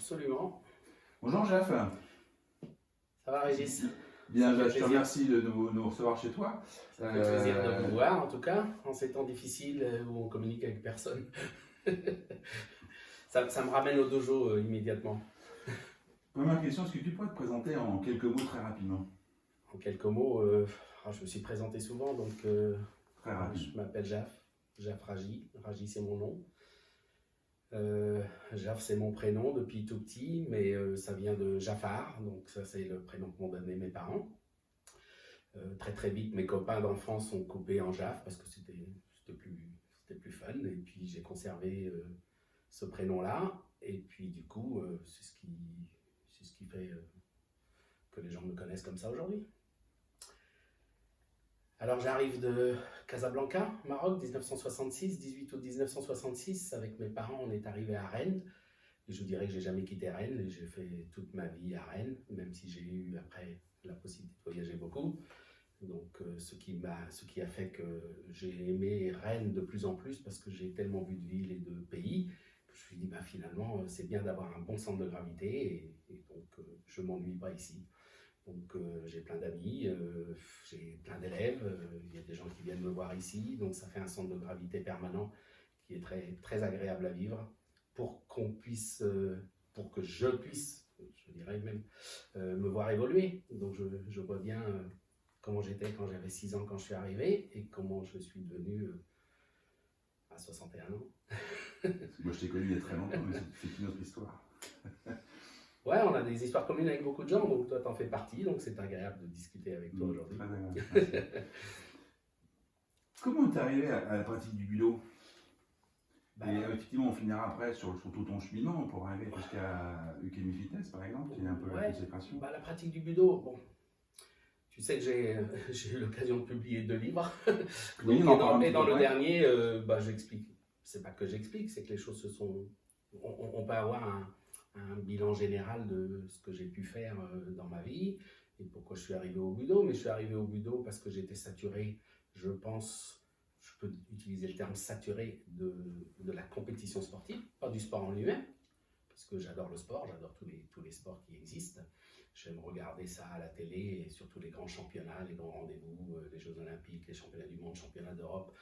absolument. Bonjour Jeff. Ça va Régis? Bien, je te remercie de nous recevoir chez toi. Ça fait plaisir de vous voir en tout cas, en ces temps difficiles où on communique avec personne. ça me ramène au dojo immédiatement. Première question, est-ce que tu pourrais te présenter en quelques mots très rapidement? En quelques mots, je me suis présenté souvent, donc Très rapide. je m'appelle Jaf Raji. Raji c'est mon nom. Jaf c'est mon prénom depuis tout petit, mais ça vient de Jafar, donc ça c'est le prénom que m'ont donné mes parents. Très vite mes copains d'enfance sont coupés en Jaf parce que c'était plus fun, et puis j'ai conservé ce prénom là, et puis du coup c'est ce qui fait que les gens me connaissent comme ça aujourd'hui. Alors j'arrive de Casablanca, Maroc, 1966, 18 août 1966. Avec mes parents, on est arrivé à Rennes. Et je dirais que j'ai jamais quitté Rennes. Et j'ai fait toute ma vie à Rennes, même si j'ai eu après la possibilité de voyager beaucoup. Donc ce qui a fait que j'ai aimé Rennes de plus en plus, parce que j'ai tellement vu de villes et de pays, que je me suis dit finalement c'est bien d'avoir un bon centre de gravité, et donc je ne m'ennuie pas ici. Donc j'ai plein d'amis, j'ai plein d'élèves, il y a des gens qui viennent me voir ici, donc ça fait un centre de gravité permanent qui est très agréable à vivre, pour que je puisse, je dirais même, me voir évoluer. Donc je vois bien comment j'étais quand j'avais 6 ans quand je suis arrivé, et comment je suis devenu à 61 ans. Moi je t'ai connu il y a très longtemps, mais c'est une autre histoire. Ouais, on a des histoires communes avec beaucoup de gens, donc toi t'en fais partie, donc c'est agréable de discuter avec toi aujourd'hui. Très agréable. Comment t'es arrivé à la pratique du budo? Et effectivement, on finira après sur tout ton cheminement pour arriver jusqu'à Ukemi Fitness, par exemple, qui est un peu la consécration. La pratique du budo, bon, tu sais que j'ai eu l'occasion de publier 2 livres. Oui, donc, et dans le dernier, j'explique. C'est pas que j'explique, c'est que les choses se sont. On peut avoir un bilan général de ce que j'ai pu faire dans ma vie et pourquoi je suis arrivé au budo. Mais je suis arrivé au budo parce que j'étais saturé, je pense, je peux utiliser le terme saturé de la compétition sportive, pas du sport en lui-même, parce que j'adore le sport, j'adore tous les sports qui existent. J'aime regarder ça à la télé, et surtout les grands championnats, les grands rendez-vous, les Jeux Olympiques, les championnats du monde, championnats d'Europe,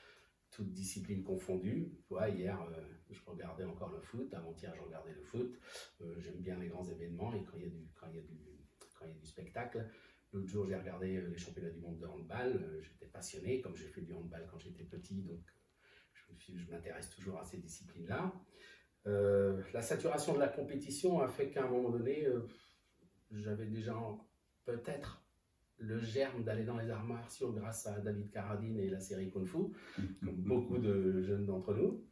toutes disciplines confondues. Tu vois, hier, je regardais encore le foot, avant-hier, je regardais le foot. J'aime bien les grands événements, et quand il y a du spectacle. L'autre jour, j'ai regardé les championnats du monde de handball. J'étais passionné, comme j'ai fait du handball quand j'étais petit, donc je m'intéresse toujours à ces disciplines-là. La saturation de la compétition a fait qu'à un moment donné, j'avais déjà peut-être le germe d'aller dans les arts martiaux grâce à David Carradine et la série Kung Fu, comme beaucoup de jeunes d'entre nous.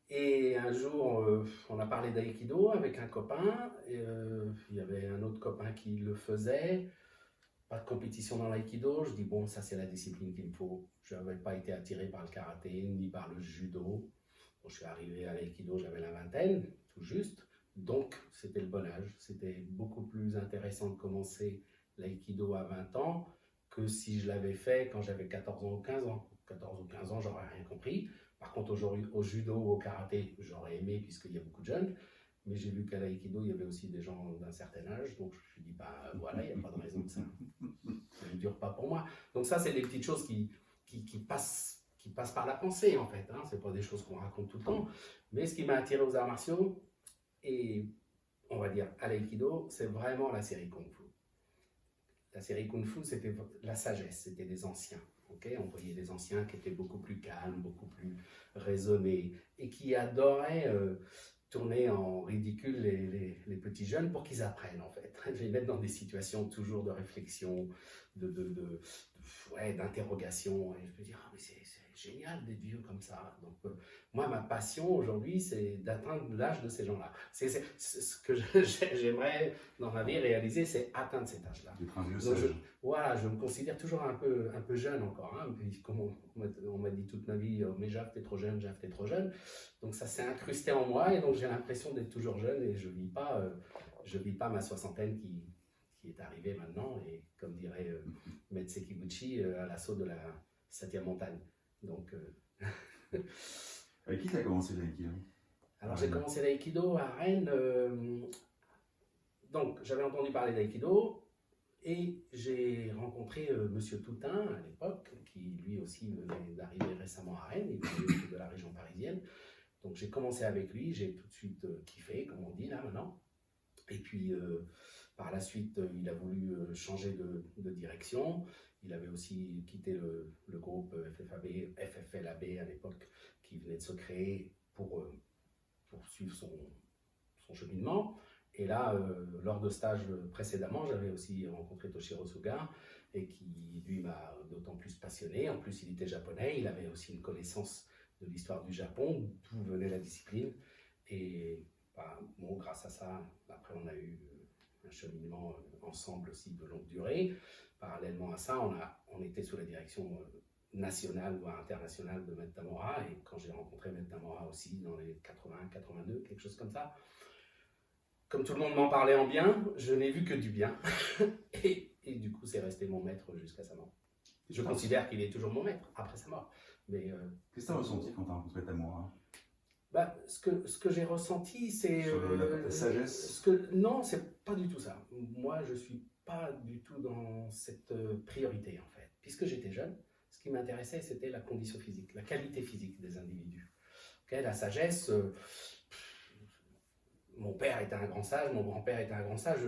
Et un jour, on a parlé d'aïkido avec un copain, il y avait un autre copain qui le faisait. Pas de compétition dans l'aïkido, je dis bon, ça c'est la discipline qu'il me faut. Je n'avais pas été attiré par le karaté ni par le judo. Bon, je suis arrivé à l'aïkido, j'avais la vingtaine, tout juste. Donc c'était le bon âge. C'était beaucoup plus intéressant de commencer l'aïkido à 20 ans que si je l'avais fait quand j'avais 14 ans ou 15 ans. 14 ou 15 ans, j'aurais rien compris. Par contre, aujourd'hui, au judo ou au karaté, j'aurais aimé, puisqu'il y a beaucoup de jeunes. Mais j'ai vu qu'à l'aïkido, il y avait aussi des gens d'un certain âge. Donc je me suis dit, voilà, il n'y a pas de raison que ça ne dure pas pour moi. Donc ça, c'est des petites choses qui passent par la pensée, en fait. Ce n'est pas des choses qu'on raconte tout le temps. Mais ce qui m'a attiré aux arts martiaux, et on va dire à l'aïkido, c'est vraiment la série Kung Fu. La série Kung Fu, c'était la sagesse, c'était des anciens. Okay, on voyait des anciens qui étaient beaucoup plus calmes, beaucoup plus raisonnés, et qui adoraient tourner en ridicule les petits jeunes pour qu'ils apprennent, en fait. Les mettre dans des situations toujours de réflexion, d'interrogation. Et je me dis, mais c'est génial d'être vieux comme ça. Donc, moi, ma passion aujourd'hui, c'est d'atteindre l'âge de ces gens-là. C'est ce que j'aimerais dans ma vie réaliser, c'est atteindre cet âge-là. Voilà, je me considère toujours un peu jeune encore. Comme on m'a dit toute ma vie, mais Jaf, t'es trop jeune, Jaf, t'es trop jeune. Donc ça s'est incrusté en moi, et donc j'ai l'impression d'être toujours jeune, et je vis pas ma soixantaine qui est arrivée maintenant, et comme dirait Maître Sekiguchi, à l'assaut de la 7e montagne. Donc, avec qui tu as commencé l'aïkido? Alors j'ai commencé l'aïkido à Rennes. Donc j'avais entendu parler d'aïkido et j'ai rencontré Monsieur Toutain à l'époque, qui lui aussi venait d'arriver récemment à Rennes, il était de la région parisienne. Donc j'ai commencé avec lui, j'ai tout de suite kiffé, comme on dit là maintenant. Et puis par la suite, il a voulu changer de direction. Il avait aussi quitté le groupe FFLAB à l'époque, qui venait de se créer pour suivre son cheminement. Et là, lors de stages précédemment, j'avais aussi rencontré Toshiro Suga, et qui, lui, m'a d'autant plus passionné. En plus, il était japonais, il avait aussi une connaissance de l'histoire du Japon, d'où venait la discipline. Et bon, grâce à ça, après, on a eu un cheminement ensemble aussi de longue durée. Parallèlement à ça, on était sous la direction nationale ou internationale de Maître Tamura, et quand j'ai rencontré Maître Tamura aussi dans les 80, 82, quelque chose comme ça, comme tout le monde m'en parlait en bien, je n'ai vu que du bien. et du coup, c'est resté mon maître jusqu'à sa mort. Je considère qu'il est toujours mon maître après sa mort. Mais qu'est-ce que tu as ressenti quand tu as rencontré Tamura? Ce que j'ai ressenti, c'est... la sagesse? Non, c'est pas du tout ça. Moi, je suis pas du tout dans cette priorité, en fait. Puisque j'étais jeune, ce qui m'intéressait, c'était la condition physique, la qualité physique des individus. Okay, la sagesse... mon père était un grand sage, mon grand-père était un grand sage.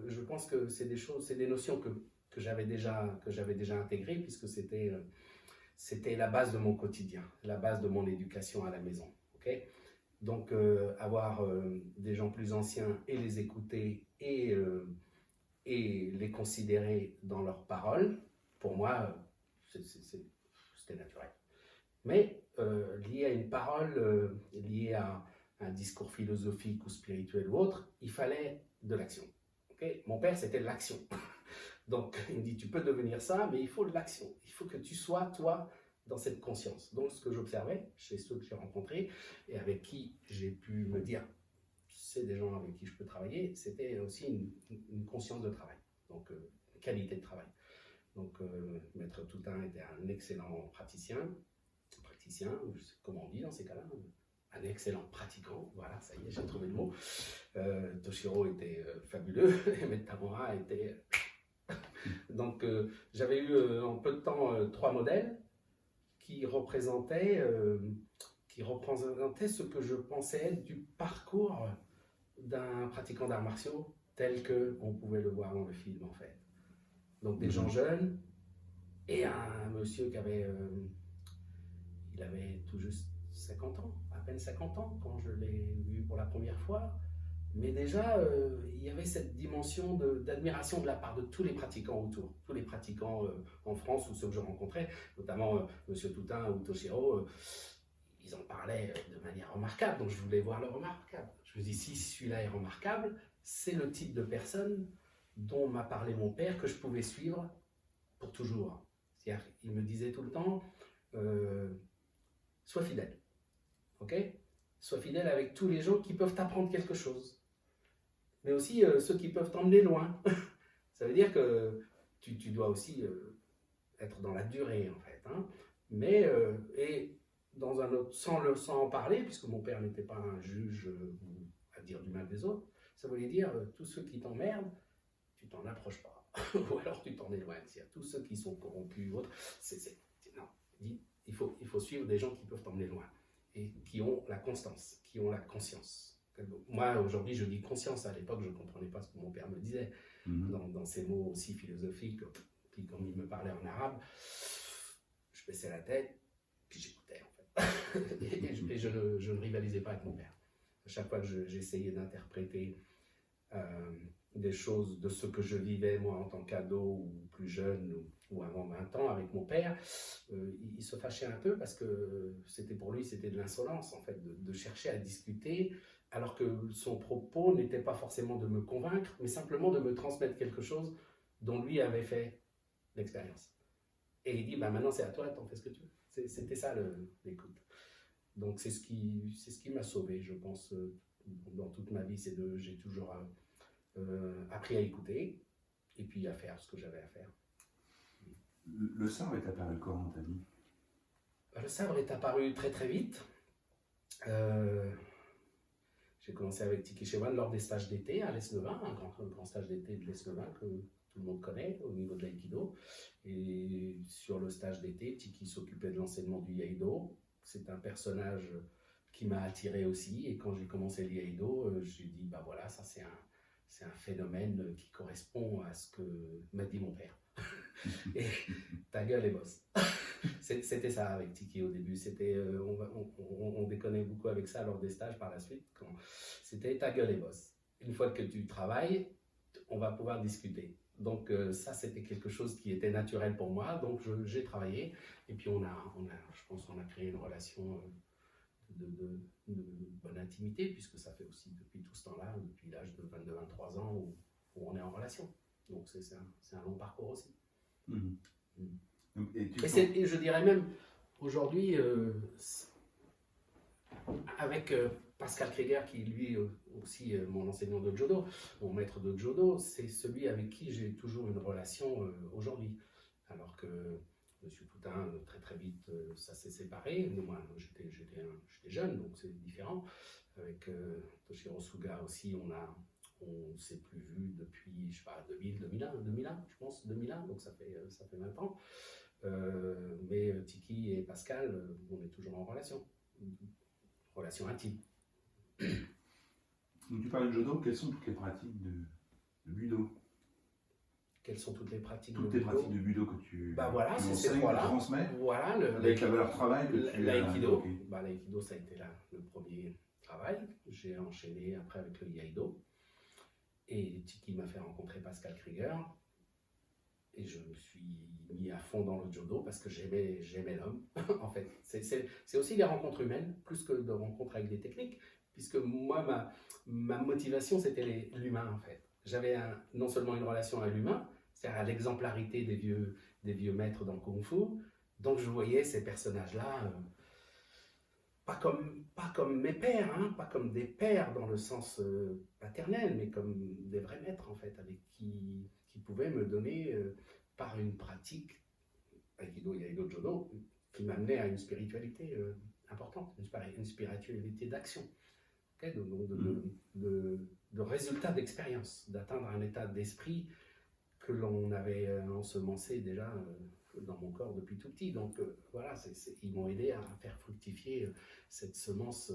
Je pense que c'est des choses, c'est des notions que j'avais déjà intégrées, puisque c'était la base de mon quotidien, la base de mon éducation à la maison. Okay, donc avoir des gens plus anciens et les écouter et les considérer dans leurs paroles, pour moi, c'était naturel. Mais lié à une parole, lié à un discours philosophique ou spirituel ou autre, il fallait de l'action. Okay, mon père, c'était l'action. Donc, il me dit, tu peux devenir ça, mais il faut de l'action. Il faut que tu sois, toi, dans cette conscience. Donc, ce que j'observais chez ceux que j'ai rencontrés et avec qui j'ai pu me dire, c'est des gens avec qui je peux travailler, c'était aussi une conscience de travail, donc une qualité de travail. Donc, Maître Toutain était un excellent praticien, je sais comment on dit dans ces cas-là, un excellent pratiquant, voilà, ça y est, j'ai trouvé le mot. Toshiro était fabuleux, et Maître Tamura était... Donc, j'avais eu en peu de temps 3 modèles qui représentaient ce que je pensais être du parcours d'un pratiquant d'arts martiaux tel qu'on pouvait le voir dans le film, en fait. Donc, des gens jeunes et un monsieur qui avait... il avait tout juste 50 ans, à peine 50 ans quand je l'ai vu pour la première fois. Mais déjà, il y avait cette dimension d'admiration de la part de tous les pratiquants autour, tous les pratiquants en France ou ceux que je rencontrais, notamment M. Toutain ou Toshiro, ils en parlaient de manière remarquable, donc je voulais voir le remarquable. Je me dis, si celui-là est remarquable, c'est le type de personne dont m'a parlé mon père que je pouvais suivre pour toujours. C'est-à-dire, il me disait tout le temps, sois fidèle, ok ? Sois fidèle avec tous les gens qui peuvent t'apprendre quelque chose. Mais aussi ceux qui peuvent t'emmener loin. Ça veut dire que tu dois aussi être dans la durée, en fait. Hein. Mais, et dans un autre, sans en parler, puisque mon père n'était pas un juge à dire du mal des autres, ça voulait dire tous ceux qui t'emmerdent, tu t'en approches pas. Ou alors tu t'en éloignes. C'est-à-dire tous ceux qui sont corrompus ou autres, non, il faut suivre des gens qui peuvent t'emmener loin et qui ont la constance, qui ont la conscience. Moi, aujourd'hui, je dis conscience. À l'époque, je ne comprenais pas ce que mon père me disait dans ces mots aussi philosophiques. Puis, quand il me parlait en arabe, je baissais la tête, puis j'écoutais, en fait. et je ne rivalisais pas avec mon père. À chaque fois que j'essayais d'interpréter des choses de ce que je vivais, moi, en tant qu'ado ou plus jeune, ou avant 20 ans, avec mon père, il se fâchait un peu parce que pour lui, c'était de l'insolence, en fait, de chercher à discuter, alors que son propos n'était pas forcément de me convaincre, mais simplement de me transmettre quelque chose dont lui avait fait l'expérience. Et il dit, maintenant c'est à toi, t'en fais ce que tu veux. C'était ça l'écoute. Donc c'est ce qui m'a sauvé, je pense, dans toute ma vie. J'ai toujours appris à écouter, et puis à faire ce que j'avais à faire. Le sabre est apparu quand dans ta vie? Le sabre est apparu très très vite. J'ai commencé avec Tiki Chewan lors des stages d'été à l'Esnevin, un grand stage d'été de l'Esnevin que tout le monde connaît au niveau de l'aïkido. Et sur le stage d'été, Tiki s'occupait de l'enseignement du Iaido. C'est un personnage qui m'a attiré aussi. Et quand j'ai commencé le Iaido, j'ai dit, bah voilà, ça c'est un phénomène qui correspond à ce que m'a dit mon père. Et ta gueule est boss. C'était ça avec Tiki au début. On déconnait beaucoup avec ça lors des stages par la suite. C'était ta gueule est boss. Une fois que tu travailles, on va pouvoir discuter. Donc ça, c'était quelque chose qui était naturel pour moi. Donc j'ai travaillé. Et puis je pense qu'on a créé une relation de bonne intimité, puisque ça fait aussi depuis tout ce temps-là, depuis l'âge de 22-23 ans, où on est en relation. Donc c'est un long parcours aussi. Mmh. Et je dirais même, aujourd'hui, avec Pascal Krieger, qui lui aussi mon enseignant de judo, mon maître de judo, c'est celui avec qui j'ai toujours une relation aujourd'hui. Alors que M. Poutin, très très vite, ça s'est séparé. Moi, j'étais jeune, donc c'est différent. Avec Toshiro Suga aussi, on s'est plus vu depuis, je sais pas, 2001, je pense, 2001, donc ça fait 20 ans. Mais Tiki et Pascal, on est toujours en relation intime. Donc tu parles de judo, quelles sont toutes les pratiques de budo? Quelles sont toutes les pratiques de budo que tu voilà, c'est ces trois-là. Transmets, voilà, avec la valeur travail que tu l'aïkido. L'aïkido, ça a été le premier travail. J'ai enchaîné après avec le Iaido. Et Tiki m'a fait rencontrer Pascal Krieger. Et je me suis mis à fond dans le judo parce que j'aimais l'homme. En fait, c'est aussi des rencontres humaines, plus que de rencontres avec des techniques. Puisque moi, ma motivation, c'était l'humain, en fait. J'avais non seulement une relation à l'humain, c'est-à-dire à l'exemplarité des vieux maîtres dans le Kung Fu. Donc je voyais ces personnages-là, pas comme mes pères, hein, pas comme des pères dans le sens paternel, mais comme des vrais maîtres, en fait, avec qui pouvaient me donner, par une pratique, Aikido, Iaido, Judo, qui m'amenait à une spiritualité importante, une spiritualité d'action, okay, de résultat d'expérience, d'atteindre un état d'esprit que l'on avait ensemencé déjà dans mon corps depuis tout petit. Donc voilà, ils m'ont aidé à faire fructifier cette semence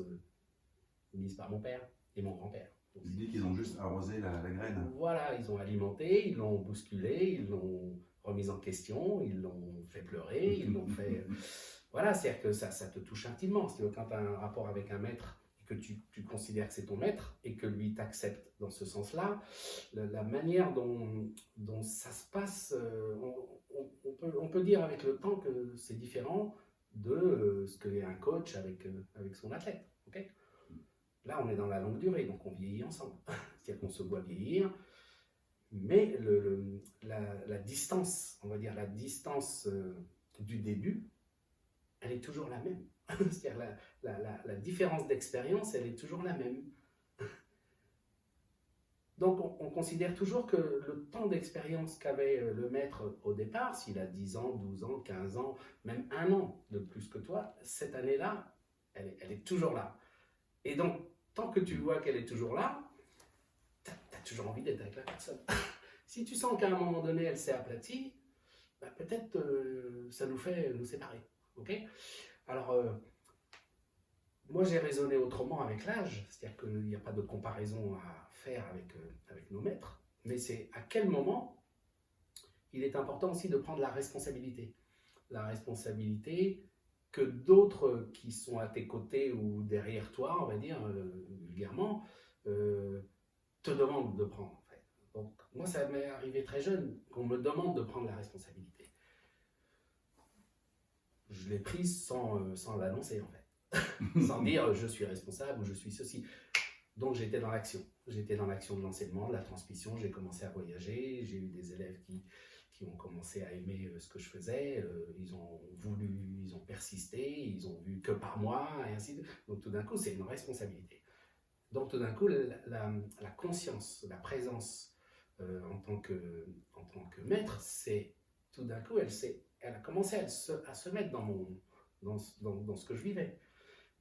mise par mon père et mon grand-père. Tu dis qu'ils ont juste arrosé la graine. Voilà, ils ont alimenté, ils l'ont bousculé, ils l'ont remise en question, ils l'ont fait pleurer, ils l'ont fait... Voilà, c'est-à-dire que ça te touche intimement. C'est-à-dire que quand tu as un rapport avec un maître, que tu considères que c'est ton maître et que lui t'accepte dans ce sens-là, la manière dont ça se passe, on peut dire avec le temps que c'est différent de ce qu'est un coach avec son athlète. Okay, là, on est dans la longue durée, donc on vieillit ensemble. C'est-à-dire qu'on se voit vieillir, mais la distance, on va dire la distance du début, elle est toujours la même. C'est-à-dire la différence d'expérience, elle est toujours la même. Donc on considère toujours que le temps d'expérience qu'avait le maître au départ, s'il a 10 ans, 12 ans, 15 ans, même 1 an de plus que toi, cette année-là, elle est toujours là. Et donc, tant que tu vois qu'elle est toujours là, tu as toujours envie d'être avec la personne. Si tu sens qu'à un moment donné, elle s'est aplatie, bah peut-être ça nous fait nous séparer. Okay, alors, moi j'ai raisonné autrement avec l'âge, c'est-à-dire qu'il n'y a pas de comparaison à faire avec nos maîtres, mais c'est à quel moment il est important aussi de prendre la responsabilité. La responsabilité que d'autres qui sont à tes côtés ou derrière toi, on va dire vulgairement, te demandent de prendre. En fait. Donc moi ça m'est arrivé très jeune qu'on me demande de prendre la responsabilité. Je l'ai prise sans l'annoncer en fait, sans dire je suis responsable ou je suis ceci. Donc j'étais dans l'action. J'étais dans l'action de l'enseignement, de la transmission. J'ai commencé à voyager. J'ai eu des élèves qui ont commencé à aimer ce que je faisais. Ils ont persisté. Ils ont vu que par moi et ainsi de suite. Donc tout d'un coup, c'est une responsabilité. Donc tout d'un coup, la conscience, la présence en tant que maître, c'est tout d'un coup, elle a commencé à se mettre dans ce que je vivais.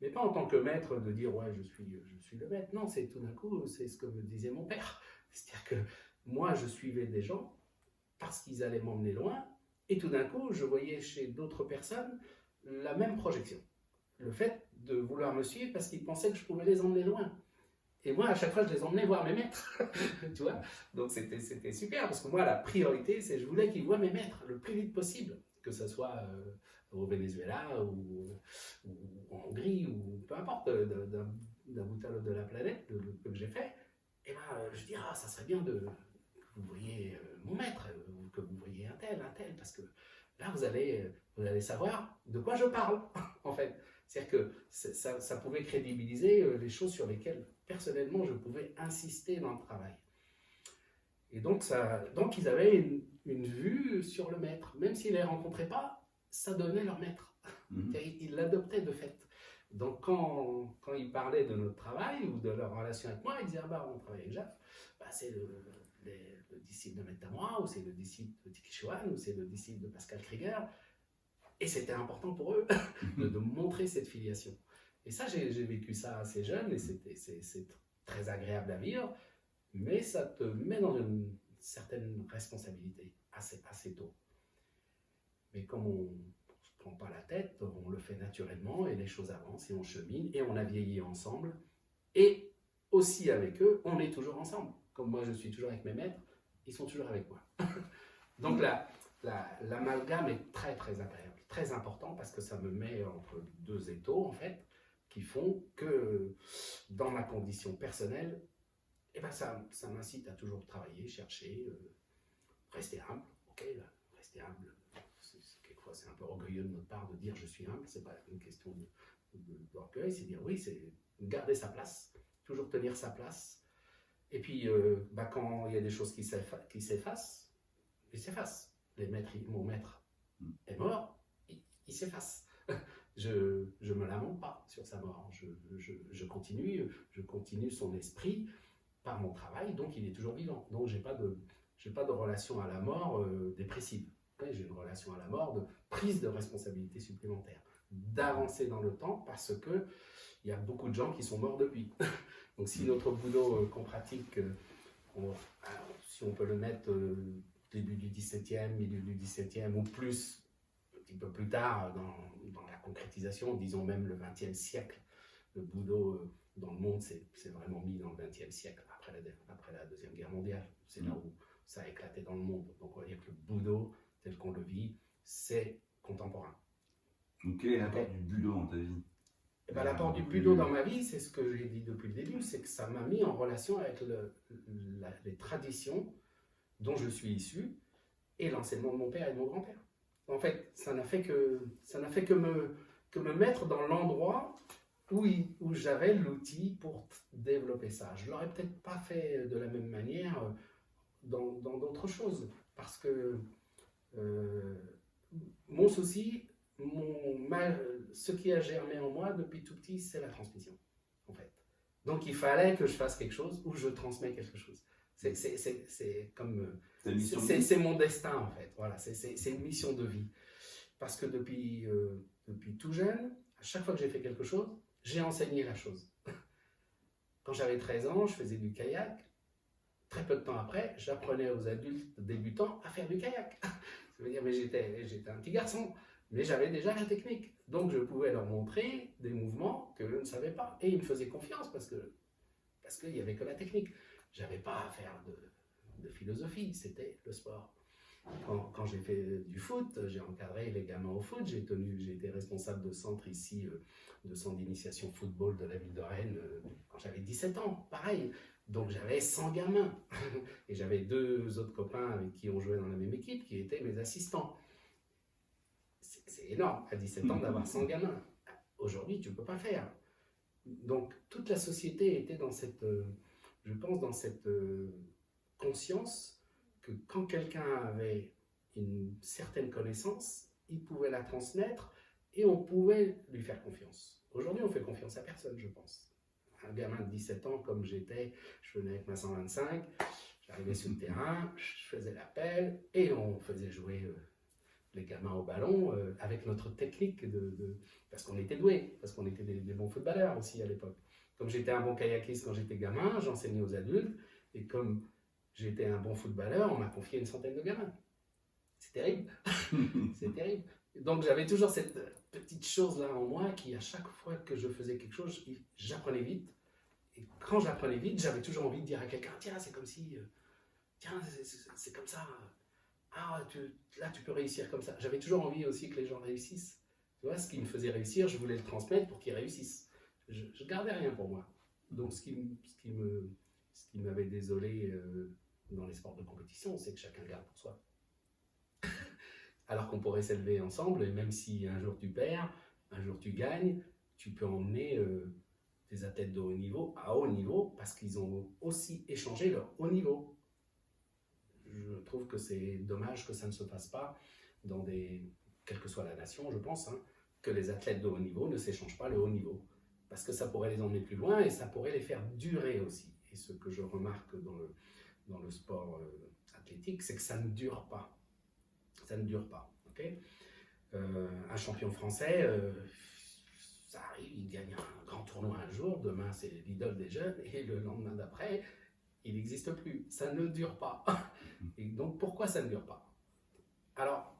Mais pas en tant que maître de dire ouais je suis le maître. Non, c'est tout d'un coup, c'est ce que me disait mon père. C'est-à-dire que moi je suivais des gens parce qu'ils allaient m'emmener loin et tout d'un coup je voyais chez d'autres personnes la même projection. Le fait de vouloir me suivre parce qu'ils pensaient que je pouvais les emmener loin. Et moi, à chaque fois, je les emmenais voir mes maîtres. Tu vois? Donc, c'était super parce que moi, la priorité, c'est que je voulais qu'ils voient mes maîtres le plus vite possible. Que ce soit au Venezuela ou en Hongrie ou peu importe, d'un bout à l'autre de la planète, le peu que j'ai fait. Et ben, je dis, ah, ça serait bien que vous voyez mon maître, que vous voyez un tel, parce que là, vous allez savoir de quoi je parle, en fait. C'est-à-dire que ça pouvait crédibiliser les choses sur lesquelles, personnellement, je pouvais insister dans le travail. Et donc ils avaient une vue sur le maître. Même s'ils ne les rencontraient pas, ça donnait leur maître. Ils l'adoptaient de fait. Donc quand ils parlaient de notre travail ou de leur relation avec moi, ils disaient, ah bah, on travaille avec Jacques, bah, c'est le disciple de Maître Tamura, ou c'est le disciple de Tiki Chouan, ou c'est le disciple de Pascal Krieger. Et c'était important pour eux de montrer cette filiation. Et ça, j'ai vécu ça assez jeune et c'est très agréable à vivre, mais ça te met dans une certaine responsabilité assez tôt. Mais comme on ne se prend pas la tête, on le fait naturellement et les choses avancent et on chemine et on a vieilli ensemble. Et aussi avec eux, on est toujours ensemble. Comme moi, je suis toujours avec mes maîtres, ils sont toujours avec moi. Donc l'amalgame est très très agréable, très important parce que ça me met entre deux étaux en fait, qui font que dans ma condition personnelle, eh ben ça m'incite à toujours travailler, chercher, rester humble. Ok, rester humble, quelquefois c'est un peu orgueilleux de notre part de dire je suis humble, c'est pas une question d'orgueil, c'est dire oui, c'est garder sa place, toujours tenir sa place. Et puis quand il y a des choses qui s'effacent, ils s'effacent. Mon maître est mort, il s'efface. Je me lamente pas sur sa mort. Je continue son esprit par mon travail, donc il est toujours vivant. Donc j'ai pas de relation à la mort dépressive. J'ai une relation à la mort de prise de responsabilité supplémentaire, d'avancer dans le temps parce que il y a beaucoup de gens qui sont morts depuis. Donc si notre boulot qu'on pratique, si on peut le mettre début du XVIIe, milieu du XVIIe ou plus, un petit peu plus tard dans la concrétisation, disons même le XXe siècle, le Budo dans le monde c'est vraiment mis dans le XXe siècle, après la Deuxième Guerre mondiale. C'est là où ça a éclaté dans le monde. Donc on va dire que le Budo, tel qu'on le vit, c'est contemporain. Donc quel est l'apport du Budo dans ta vie? L'apport du Budo dans ma vie, c'est ce que j'ai dit depuis le début, c'est que ça m'a mis en relation avec les traditions dont je suis issu et l'enseignement de mon père et de mon grand-père. En fait, ça n'a fait que me mettre dans l'endroit où j'avais l'outil pour développer ça. Je ne l'aurais peut-être pas fait de la même manière dans d'autres choses, parce que mon souci, ce qui a germé en moi depuis tout petit, c'est la transmission, en fait. Donc il fallait que je fasse quelque chose où je transmets quelque chose. C'est comme c'est mon destin, en fait. Voilà, c'est une mission de vie. Parce que depuis tout jeune, à chaque fois que j'ai fait quelque chose, j'ai enseigné la chose. Quand j'avais 13 ans, je faisais du kayak. Très peu de temps après, j'apprenais aux adultes débutants à faire du kayak. Ça veut dire, mais j'étais un petit garçon, mais j'avais déjà la technique. Donc je pouvais leur montrer des mouvements que je ne savais pas. Et ils me faisaient confiance parce qu'il n'y avait que la technique. Je n'avais pas à faire de philosophie, c'était le sport. Quand j'ai fait du foot, j'ai encadré les gamins au foot, j'ai été responsable de centre ici, de centre d'initiation football de la ville de Rennes, quand j'avais 17 ans, pareil. Donc j'avais 100 gamins, et j'avais 2 autres copains avec qui on jouait dans la même équipe, qui étaient mes assistants. C'est énorme, à 17 ans, d'avoir 100 gamins. Aujourd'hui, tu ne peux pas faire. Donc toute la société était dans cette, je pense, dans cette conscience que quand quelqu'un avait une certaine connaissance, il pouvait la transmettre et on pouvait lui faire confiance. Aujourd'hui, on fait confiance à personne, je pense. Un gamin de 17 ans, comme j'étais, je venais avec ma 125, j'arrivais sur le terrain, je faisais l'appel et on faisait jouer les gamins au ballon avec notre technique parce qu'on était doués, parce qu'on était des bons footballeurs aussi à l'époque. Comme j'étais un bon kayakiste quand j'étais gamin, j'enseignais aux adultes, et comme j'étais un bon footballeur, on m'a confié une centaine de gamins. C'est terrible. C'est terrible. Donc j'avais toujours cette petite chose-là en moi qui, à chaque fois que je faisais quelque chose, j'apprenais vite. Et quand j'apprenais vite, j'avais toujours envie de dire à quelqu'un, tiens, c'est comme si, tiens, c'est comme ça. Ah, là, tu peux réussir comme ça. J'avais toujours envie aussi que les gens réussissent. Tu vois, ce qui me faisait réussir, je voulais le transmettre pour qu'ils réussissent. Je ne gardais rien pour moi. Donc, ce qui m'avait désolé dans les sports de compétition, c'est que chacun garde pour soi. Alors qu'on pourrait s'élever ensemble, et même si un jour tu perds, un jour tu gagnes, tu peux emmener des athlètes de haut niveau à haut niveau parce qu'ils ont aussi échangé leur haut niveau. Je trouve que c'est dommage que ça ne se fasse pas dans quelle que soit la nation, je pense, hein, que les athlètes de haut niveau ne s'échangent pas le haut niveau. Parce que ça pourrait les emmener plus loin et ça pourrait les faire durer aussi. Et ce que je remarque dans le sport athlétique, c'est que ça ne dure pas. Ça ne dure pas. Okay, un champion français, ça arrive, il gagne un grand tournoi un jour, demain c'est l'idole des jeunes, et le lendemain d'après, il n'existe plus. Ça ne dure pas. Et donc pourquoi ça ne dure pas? Alors,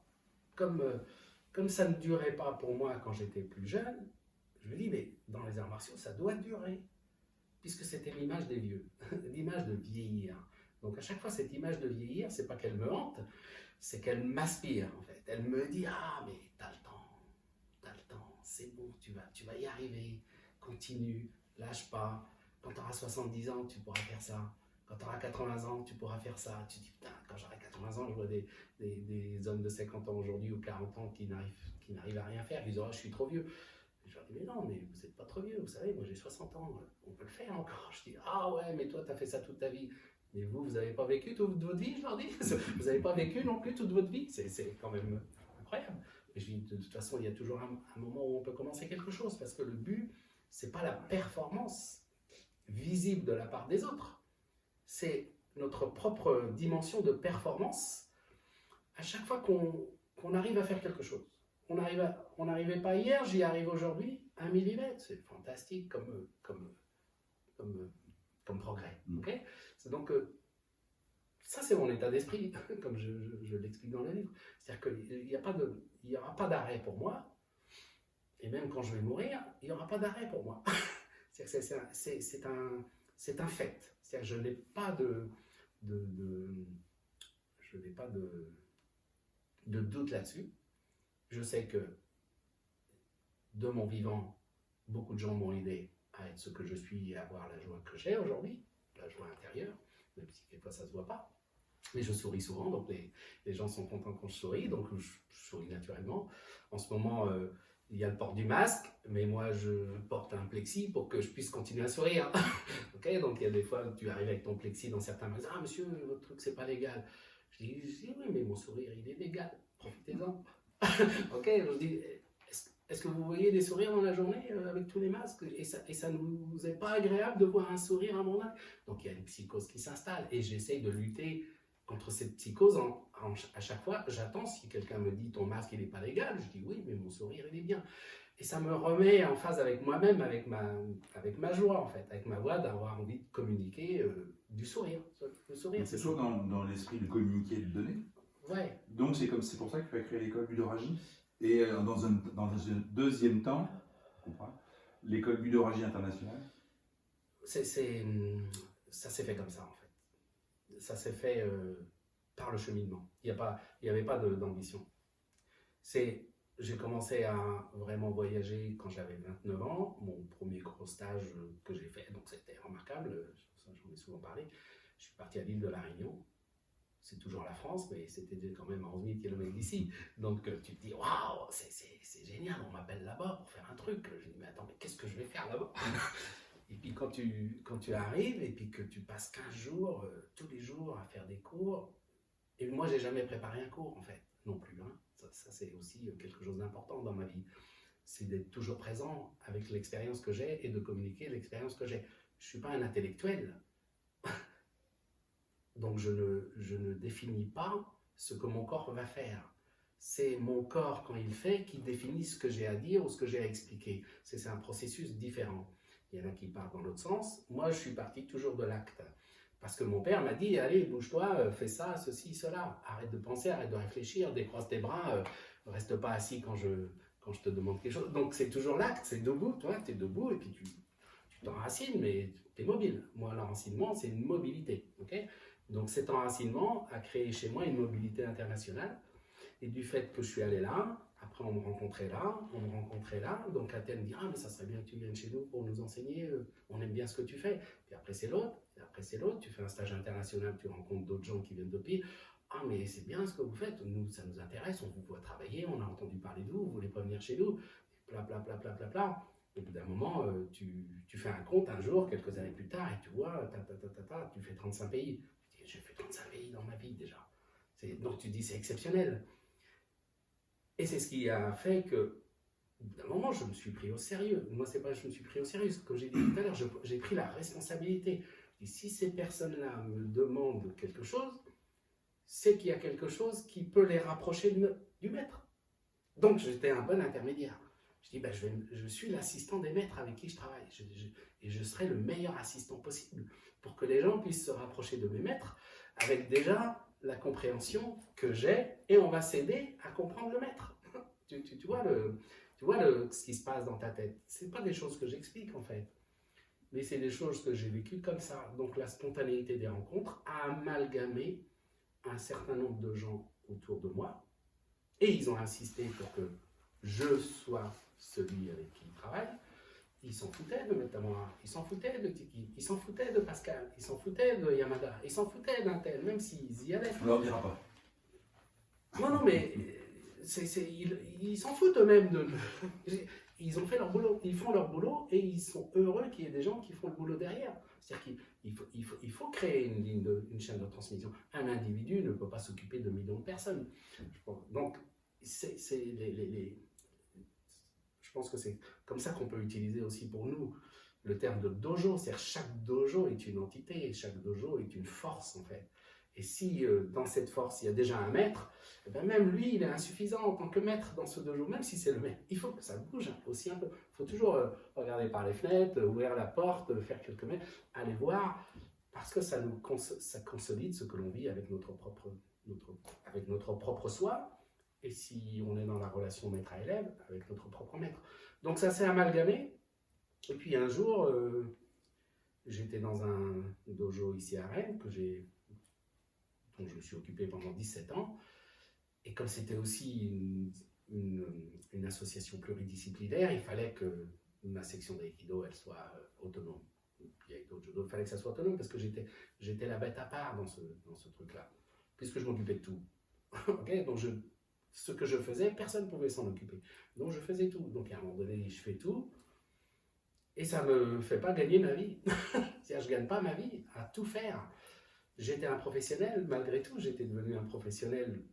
comme ça ne durait pas pour moi quand j'étais plus jeune, je me dis, mais dans les arts martiaux, ça doit durer. Puisque c'était l'image des vieux, l'image de vieillir. Donc à chaque fois, cette image de vieillir, c'est pas qu'elle me hante, c'est qu'elle m'aspire en fait. Elle me dit, ah mais t'as le temps, c'est bon, tu vas y arriver, continue, lâche pas. Quand tu auras 70 ans, tu pourras faire ça. Quand tu auras 80 ans, tu pourras faire ça. Tu dis, putain, quand j'aurai 80 ans, je vois des hommes de 50 ans aujourd'hui ou 40 ans qui n'arrivent à rien faire. Ils disent, oh, je suis trop vieux. Je leur dis, mais non, mais vous n'êtes pas trop vieux, vous savez, moi j'ai 60 ans, on peut le faire encore. Je dis, ah ouais, mais toi, tu as fait ça toute ta vie. Mais vous n'avez pas vécu toute votre vie, je leur dis. Vous n'avez pas vécu non plus toute votre vie. C'est quand même incroyable. Et je dis, de toute façon, il y a toujours un moment où on peut commencer quelque chose, parce que le but, ce n'est pas la performance visible de la part des autres. C'est notre propre dimension de performance à chaque fois qu'on arrive à faire quelque chose. On n'arrivait pas hier, j'y arrive aujourd'hui, 1 millimètre. C'est fantastique comme progrès. Okay, donc, ça, c'est mon état d'esprit, comme je l'explique dans le livre. C'est-à-dire qu'il n'y aura pas d'arrêt pour moi, et même quand je vais mourir, il n'y aura pas d'arrêt pour moi. C'est un fait. C'est-à-dire que je n'ai pas de doute là-dessus. Je sais que de mon vivant, beaucoup de gens m'ont aidé à être ce que je suis et à avoir la joie que j'ai aujourd'hui, la joie intérieure, même si quelquefois ça ne se voit pas. Mais je souris souvent, donc les gens sont contents quand je souris, donc je souris naturellement. En ce moment, il y a le port du masque, mais moi je porte un plexi pour que je puisse continuer à sourire. Okay, donc il y a des fois où tu arrives avec ton plexi dans certains magasins, ah monsieur, votre truc c'est pas légal. Je dis oui, mais mon sourire il est légal, profitez-en. Ok, je dis, est-ce que vous voyez des sourires dans la journée avec tous les masques et ça ne vous est pas agréable de voir un sourire à mon âge? Donc il y a une psychose qui s'installe et j'essaye de lutter contre cette psychose à chaque fois. J'attends si quelqu'un me dit ton masque il n'est pas légal, je dis oui mais mon sourire il est bien. Et ça me remet en phase avec moi-même, avec ma joie en fait, avec ma voix d'avoir envie de communiquer du sourire. Le sourire, c'est toujours dans l'esprit de communiquer et de donner. Ouais. Donc c'est pour ça que tu as créé l'école Budoragie. Et dans un deuxième temps, l'école Budoragie internationale. Ça s'est fait comme ça en fait. Ça s'est fait par le cheminement. Il n'y avait pas d'ambition. J'ai commencé à vraiment voyager quand j'avais 29 ans. Mon premier gros stage que j'ai fait, donc c'était remarquable, j'en ai souvent parlé. Je suis parti à l'île de la Réunion. C'est toujours la France, mais c'était quand même à 11 000 km d'ici. Donc tu te dis, waouh, c'est génial, on m'appelle là-bas pour faire un truc. Je me dis, mais attends, mais qu'est-ce que je vais faire là-bas? Et puis quand tu arrives et puis que tu passes 15 jours, tous les jours à faire des cours, et moi j'ai jamais préparé un cours en fait, non plus. Hein. Ça c'est aussi quelque chose d'important dans ma vie. C'est d'être toujours présent avec l'expérience que j'ai et de communiquer l'expérience que j'ai. Je ne suis pas un intellectuel. Donc je ne définis pas ce que mon corps va faire. c'est mon corps quand il fait qui définit ce que j'ai à dire ou ce que j'ai à expliquer. C'est un processus différent. Il y en a qui partent dans l'autre sens. Moi, je suis parti toujours de l'acte. Parce que mon père m'a dit, allez, bouge-toi, fais ça, ceci, cela. Arrête de penser, arrête de réfléchir, décroise tes bras, reste pas assis quand je te demande quelque chose. Donc c'est toujours l'acte, c'est debout, toi, tu es debout et puis tu t'enracines, mais tu es mobile. Moi, l'enracinement, c'est une mobilité. Okay, donc cet enracinement a créé chez moi une mobilité internationale. Et du fait que je suis allé là, après on me rencontrait là, donc Athènes me dit, ah mais ça serait bien que tu viennes chez nous pour nous enseigner, on aime bien ce que tu fais. Puis après c'est l'autre, tu fais un stage international, tu rencontres d'autres gens qui viennent de pays. Ah mais c'est bien ce que vous faites, nous ça nous intéresse, on vous voit travailler, on a entendu parler de vous, vous voulez pas venir chez nous, bla bla bla bla bla bla. Au bout d'un moment, tu fais un compte un jour, quelques années plus tard, et tu vois, tu fais 35 pays. J'ai fait 35 pays dans ma vie déjà. Donc tu dis c'est exceptionnel. Et c'est ce qui a fait que, d'un moment, je me suis pris au sérieux. Moi, c'est pas je me suis pris au sérieux. Comme j'ai dit tout à l'heure, j'ai pris la responsabilité. Et si ces personnes-là me demandent quelque chose, c'est qu'il y a quelque chose qui peut les rapprocher du maître. Donc, j'étais un bon intermédiaire. Je dis, ben, je suis l'assistant des maîtres avec qui je travaille. Et je serai le meilleur assistant possible pour que les gens puissent se rapprocher de mes maîtres avec déjà la compréhension que j'ai, et on va s'aider à comprendre le maître. Tu vois ce qui se passe dans ta tête. Ce n'est pas des choses que j'explique en fait, mais c'est des choses que j'ai vécues comme ça. Donc la spontanéité des rencontres a amalgamé un certain nombre de gens autour de moi, et ils ont insisté pour que je sois celui avec qui ils travaillent. Ils s'en foutaient de Metamora, ils s'en foutaient de Tiki, ils s'en foutaient de Pascal, ils s'en foutaient de Yamada, ils s'en foutaient d'un tel, même s'ils y allaient. On leur dira pas. Non, mais ils s'en foutent eux-mêmes de. Ils ont fait leur boulot, ils font leur boulot et ils sont heureux qu'il y ait des gens qui font le boulot derrière. C'est-à-dire qu'il faut créer une chaîne de transmission. Un individu ne peut pas s'occuper de millions de personnes. Donc, je pense que c'est comme ça qu'on peut utiliser aussi pour nous le terme de dojo. C'est-à-dire chaque dojo est une entité, chaque dojo est une force en fait. Et si dans cette force il y a déjà un maître, eh bien même lui il est insuffisant en tant que maître dans ce dojo, même si c'est le maître. Il faut que ça bouge aussi un peu. Il faut toujours regarder par les fenêtres, ouvrir la porte, faire quelques mètres, aller voir, parce que ça consolide ce que l'on vit avec notre propre soi. Et si on est dans la relation maître à élève, avec notre propre maître. Donc ça s'est amalgamé. Et puis un jour, j'étais dans un dojo ici à Rennes, dont je me suis occupé pendant 17 ans. Et comme c'était aussi une association pluridisciplinaire, il fallait que ma section d'aïkido, elle soit autonome. Puis il fallait que ça soit autonome parce que j'étais la bête à part dans ce truc-là, puisque je m'occupais de tout. Okay, donc ce que je faisais, personne ne pouvait s'en occuper. Donc je faisais tout. Donc à un moment donné, je fais tout. Et ça ne me fait pas gagner ma vie. C'est-à-dire, je ne gagne pas ma vie à tout faire. J'étais un professionnel, malgré tout, j'étais devenu un professionnel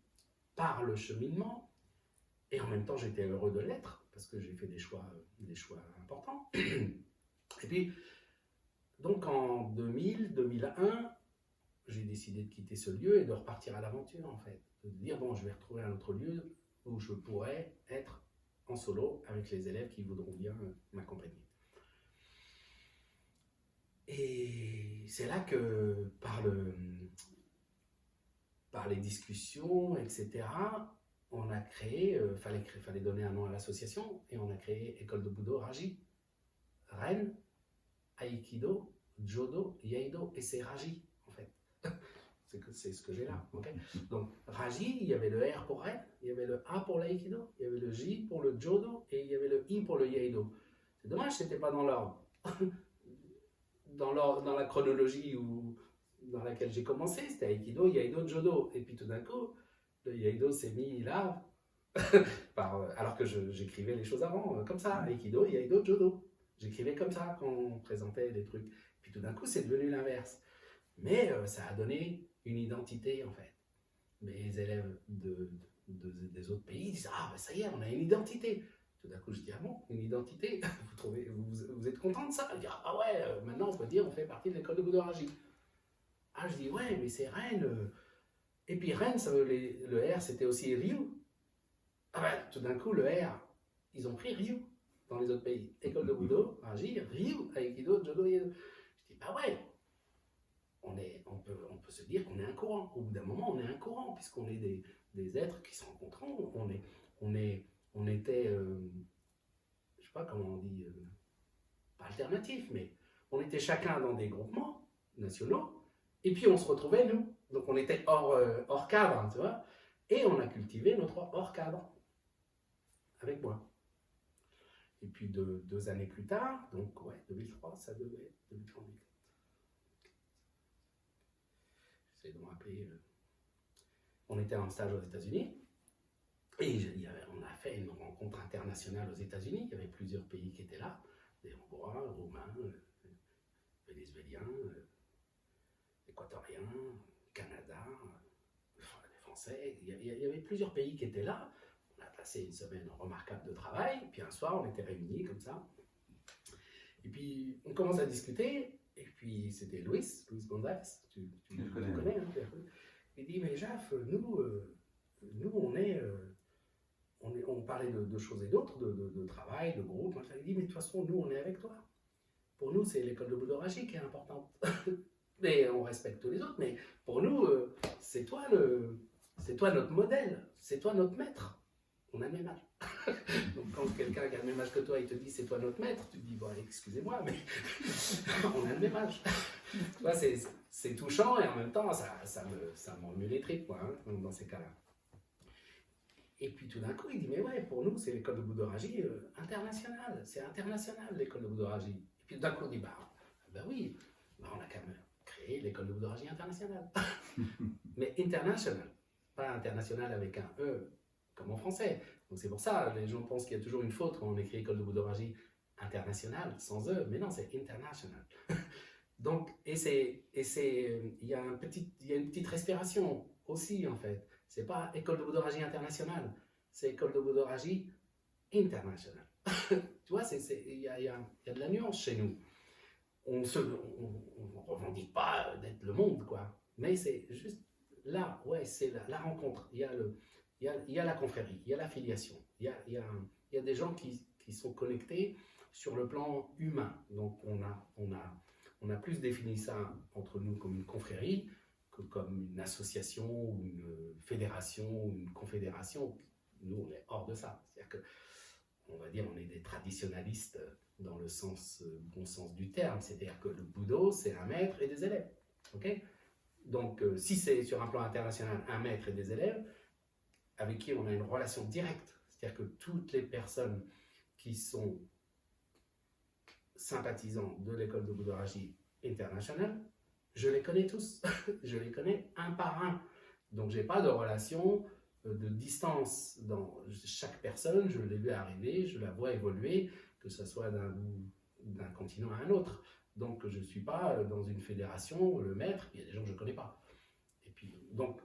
par le cheminement. Et en même temps, j'étais heureux de l'être, parce que j'ai fait des choix importants. Et puis, donc en 2001, j'ai décidé de quitter ce lieu et de repartir à l'aventure, en fait. De dire, bon, je vais retrouver un autre lieu où je pourrais être en solo avec les élèves qui voudront bien m'accompagner. Et c'est là que, par les discussions, etc., on a créé, fallait donner un nom à l'association, et on a créé École de Budo Raji. Ren, Aikido, Jodo, Iaido, et c'est Raji, en fait. C'est ce que j'ai là. Okay, donc, Raji, il y avait le R pour Ren, il y avait le A pour l'Aikido, il y avait le J pour le Jodo, et il y avait le I pour le Iaido. C'est dommage, c'était pas dans l'ordre. Dans la chronologie dans laquelle j'ai commencé, c'était Aikido, Iaido, Jodo. Et puis tout d'un coup, le Iaido s'est mis là, alors que j'écrivais les choses avant, comme ça, Aikido, Iaido, Jodo. J'écrivais comme ça quand on présentait des trucs. Puis tout d'un coup, c'est devenu l'inverse. Mais ça a donné une identité, en fait. Mes élèves des autres pays disent « Ah, ben ça y est, on a une identité !» Tout d'un coup, je dis « Ah bon, une identité? Vous êtes content de ça ?» Je dis « Ah ouais, maintenant on peut dire on fait partie de l'école de Budo Raji. » Ah, je dis « Ouais, mais c'est Rennes. » Et puis Rennes, le R, c'était aussi Ryu. tout d'un coup, le R, ils ont pris Ryu dans les autres pays. École de Budo, Raji, Ryu, Aikido, Jodo, Iedo. Je dis, bah ouais, on peut se dire qu'on est un courant. Au bout d'un moment, on est un courant, puisqu'on est des êtres qui se rencontrent. On était, je sais pas comment on dit, pas alternatif, mais on était chacun dans des groupements nationaux, et puis on se retrouvait, nous. Donc on était hors cadre, tu vois, et on a cultivé notre hors cadre, avec moi. Et puis 2 années plus tard, donc ouais, 2003, ça devait être 2003. J'essaie de me rappeler. On était en stage aux États-Unis, et on a fait une rencontre internationale aux États-Unis. Il y avait plusieurs pays qui étaient là, des Hongrois, Roumains, Vénézuéliens, Équatoriens, Canada, les Français. Il y avait plusieurs pays qui étaient là. On a passé une semaine remarquable de travail, puis un soir, on était réunis comme ça. Et puis, on commence à discuter, et puis c'était Luis Gonzalez, tu le connais, hein, il dit, mais Jaf, nous on parlait de choses et d'autres, de travail, de groupe. Il dit, mais de toute façon, nous, on est avec toi. Pour nous, c'est l'école de Budo Raji qui est importante. Mais on respecte tous les autres, mais pour nous, c'est toi notre modèle, c'est toi notre maître. On a le même âge. Donc quand quelqu'un qui a le même âge que toi, il te dit c'est toi notre maître, tu te dis bon, excusez-moi, mais on a le même âge. C'est touchant et en même temps, ça me remue les tripes, quoi, hein, dans ces cas-là. Et puis tout d'un coup, il dit mais ouais, pour nous, c'est l'école de Budo Raji internationale. C'est international l'école de Budo Raji. Et puis tout d'un coup, on dit bah oui, on a quand même créé l'école de Budo Raji internationale. Mais international, pas international avec un E comme en français. Donc c'est pour ça, les gens pensent qu'il y a toujours une faute quand on écrit école de Budo Raji international sans E, mais non, c'est international. Donc, il y a une petite respiration aussi en fait. C'est pas école de Budo Raji internationale, c'est école de Budo Raji international. Tu vois, il y a de la nuance chez nous. On ne revendique pas d'être le monde, quoi. Mais c'est juste là, ouais, c'est la rencontre. Il y a la confrérie, il y a la filiation. Il y a des gens qui sont connectés sur le plan humain. Donc on a plus défini ça entre nous comme une confrérie que comme une association ou une fédération ou une confédération. Nous, on est hors de ça. C'est-à-dire que, on va dire, on est des traditionalistes dans le bon sens du terme. C'est-à-dire que le Budo, c'est un maître et des élèves. Okay? Donc, si c'est sur un plan international, un maître et des élèves, avec qui on a une relation directe, c'est-à-dire que toutes les personnes qui sont sympathisants de l'école de Budo Raji International, je les connais tous, je les connais un par un. Donc, je n'ai pas de relation de distance dans chaque personne, je l'ai vu arriver, je la vois évoluer, que ce soit d'un continent à un autre. Donc, je ne suis pas dans une fédération, le maître, il y a des gens que je ne connais pas. Et puis, donc,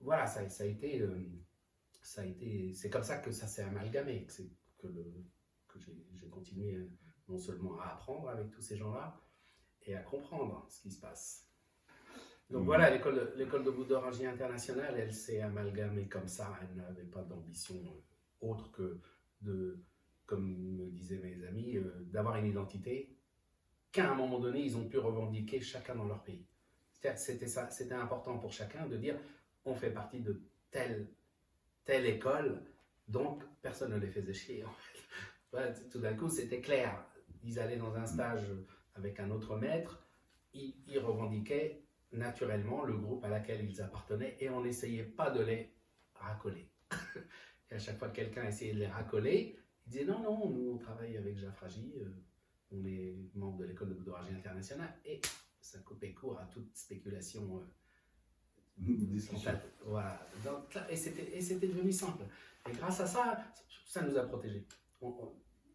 voilà, ça a été, c'est comme ça que ça s'est amalgamé, que j'ai continué non seulement à apprendre avec tous ces gens-là, et à comprendre ce qui se passe. Donc voilà, l'école de Budo Raji International, elle s'est amalgamée comme ça, elle n'avait pas d'ambition autre que comme me disaient mes amis, d'avoir une identité qu'à un moment donné, ils ont pu revendiquer chacun dans leur pays. C'était important pour chacun de dire, on fait partie de telle école, donc personne ne les faisait chier. En fait. Voilà, tout d'un coup, c'était clair. Ils allaient dans un stage avec un autre maître, ils revendiquaient naturellement le groupe à laquelle ils appartenaient et on n'essayait pas de les racoler. Et à chaque fois que quelqu'un essayait de les racoler, il disait non, nous on travaille avec Jaf Raji, on est membre de l'école de Budo Raji International et ça coupait court à toute spéculation. Voilà. Donc, et c'était devenu simple. Et grâce à ça, ça nous a protégés.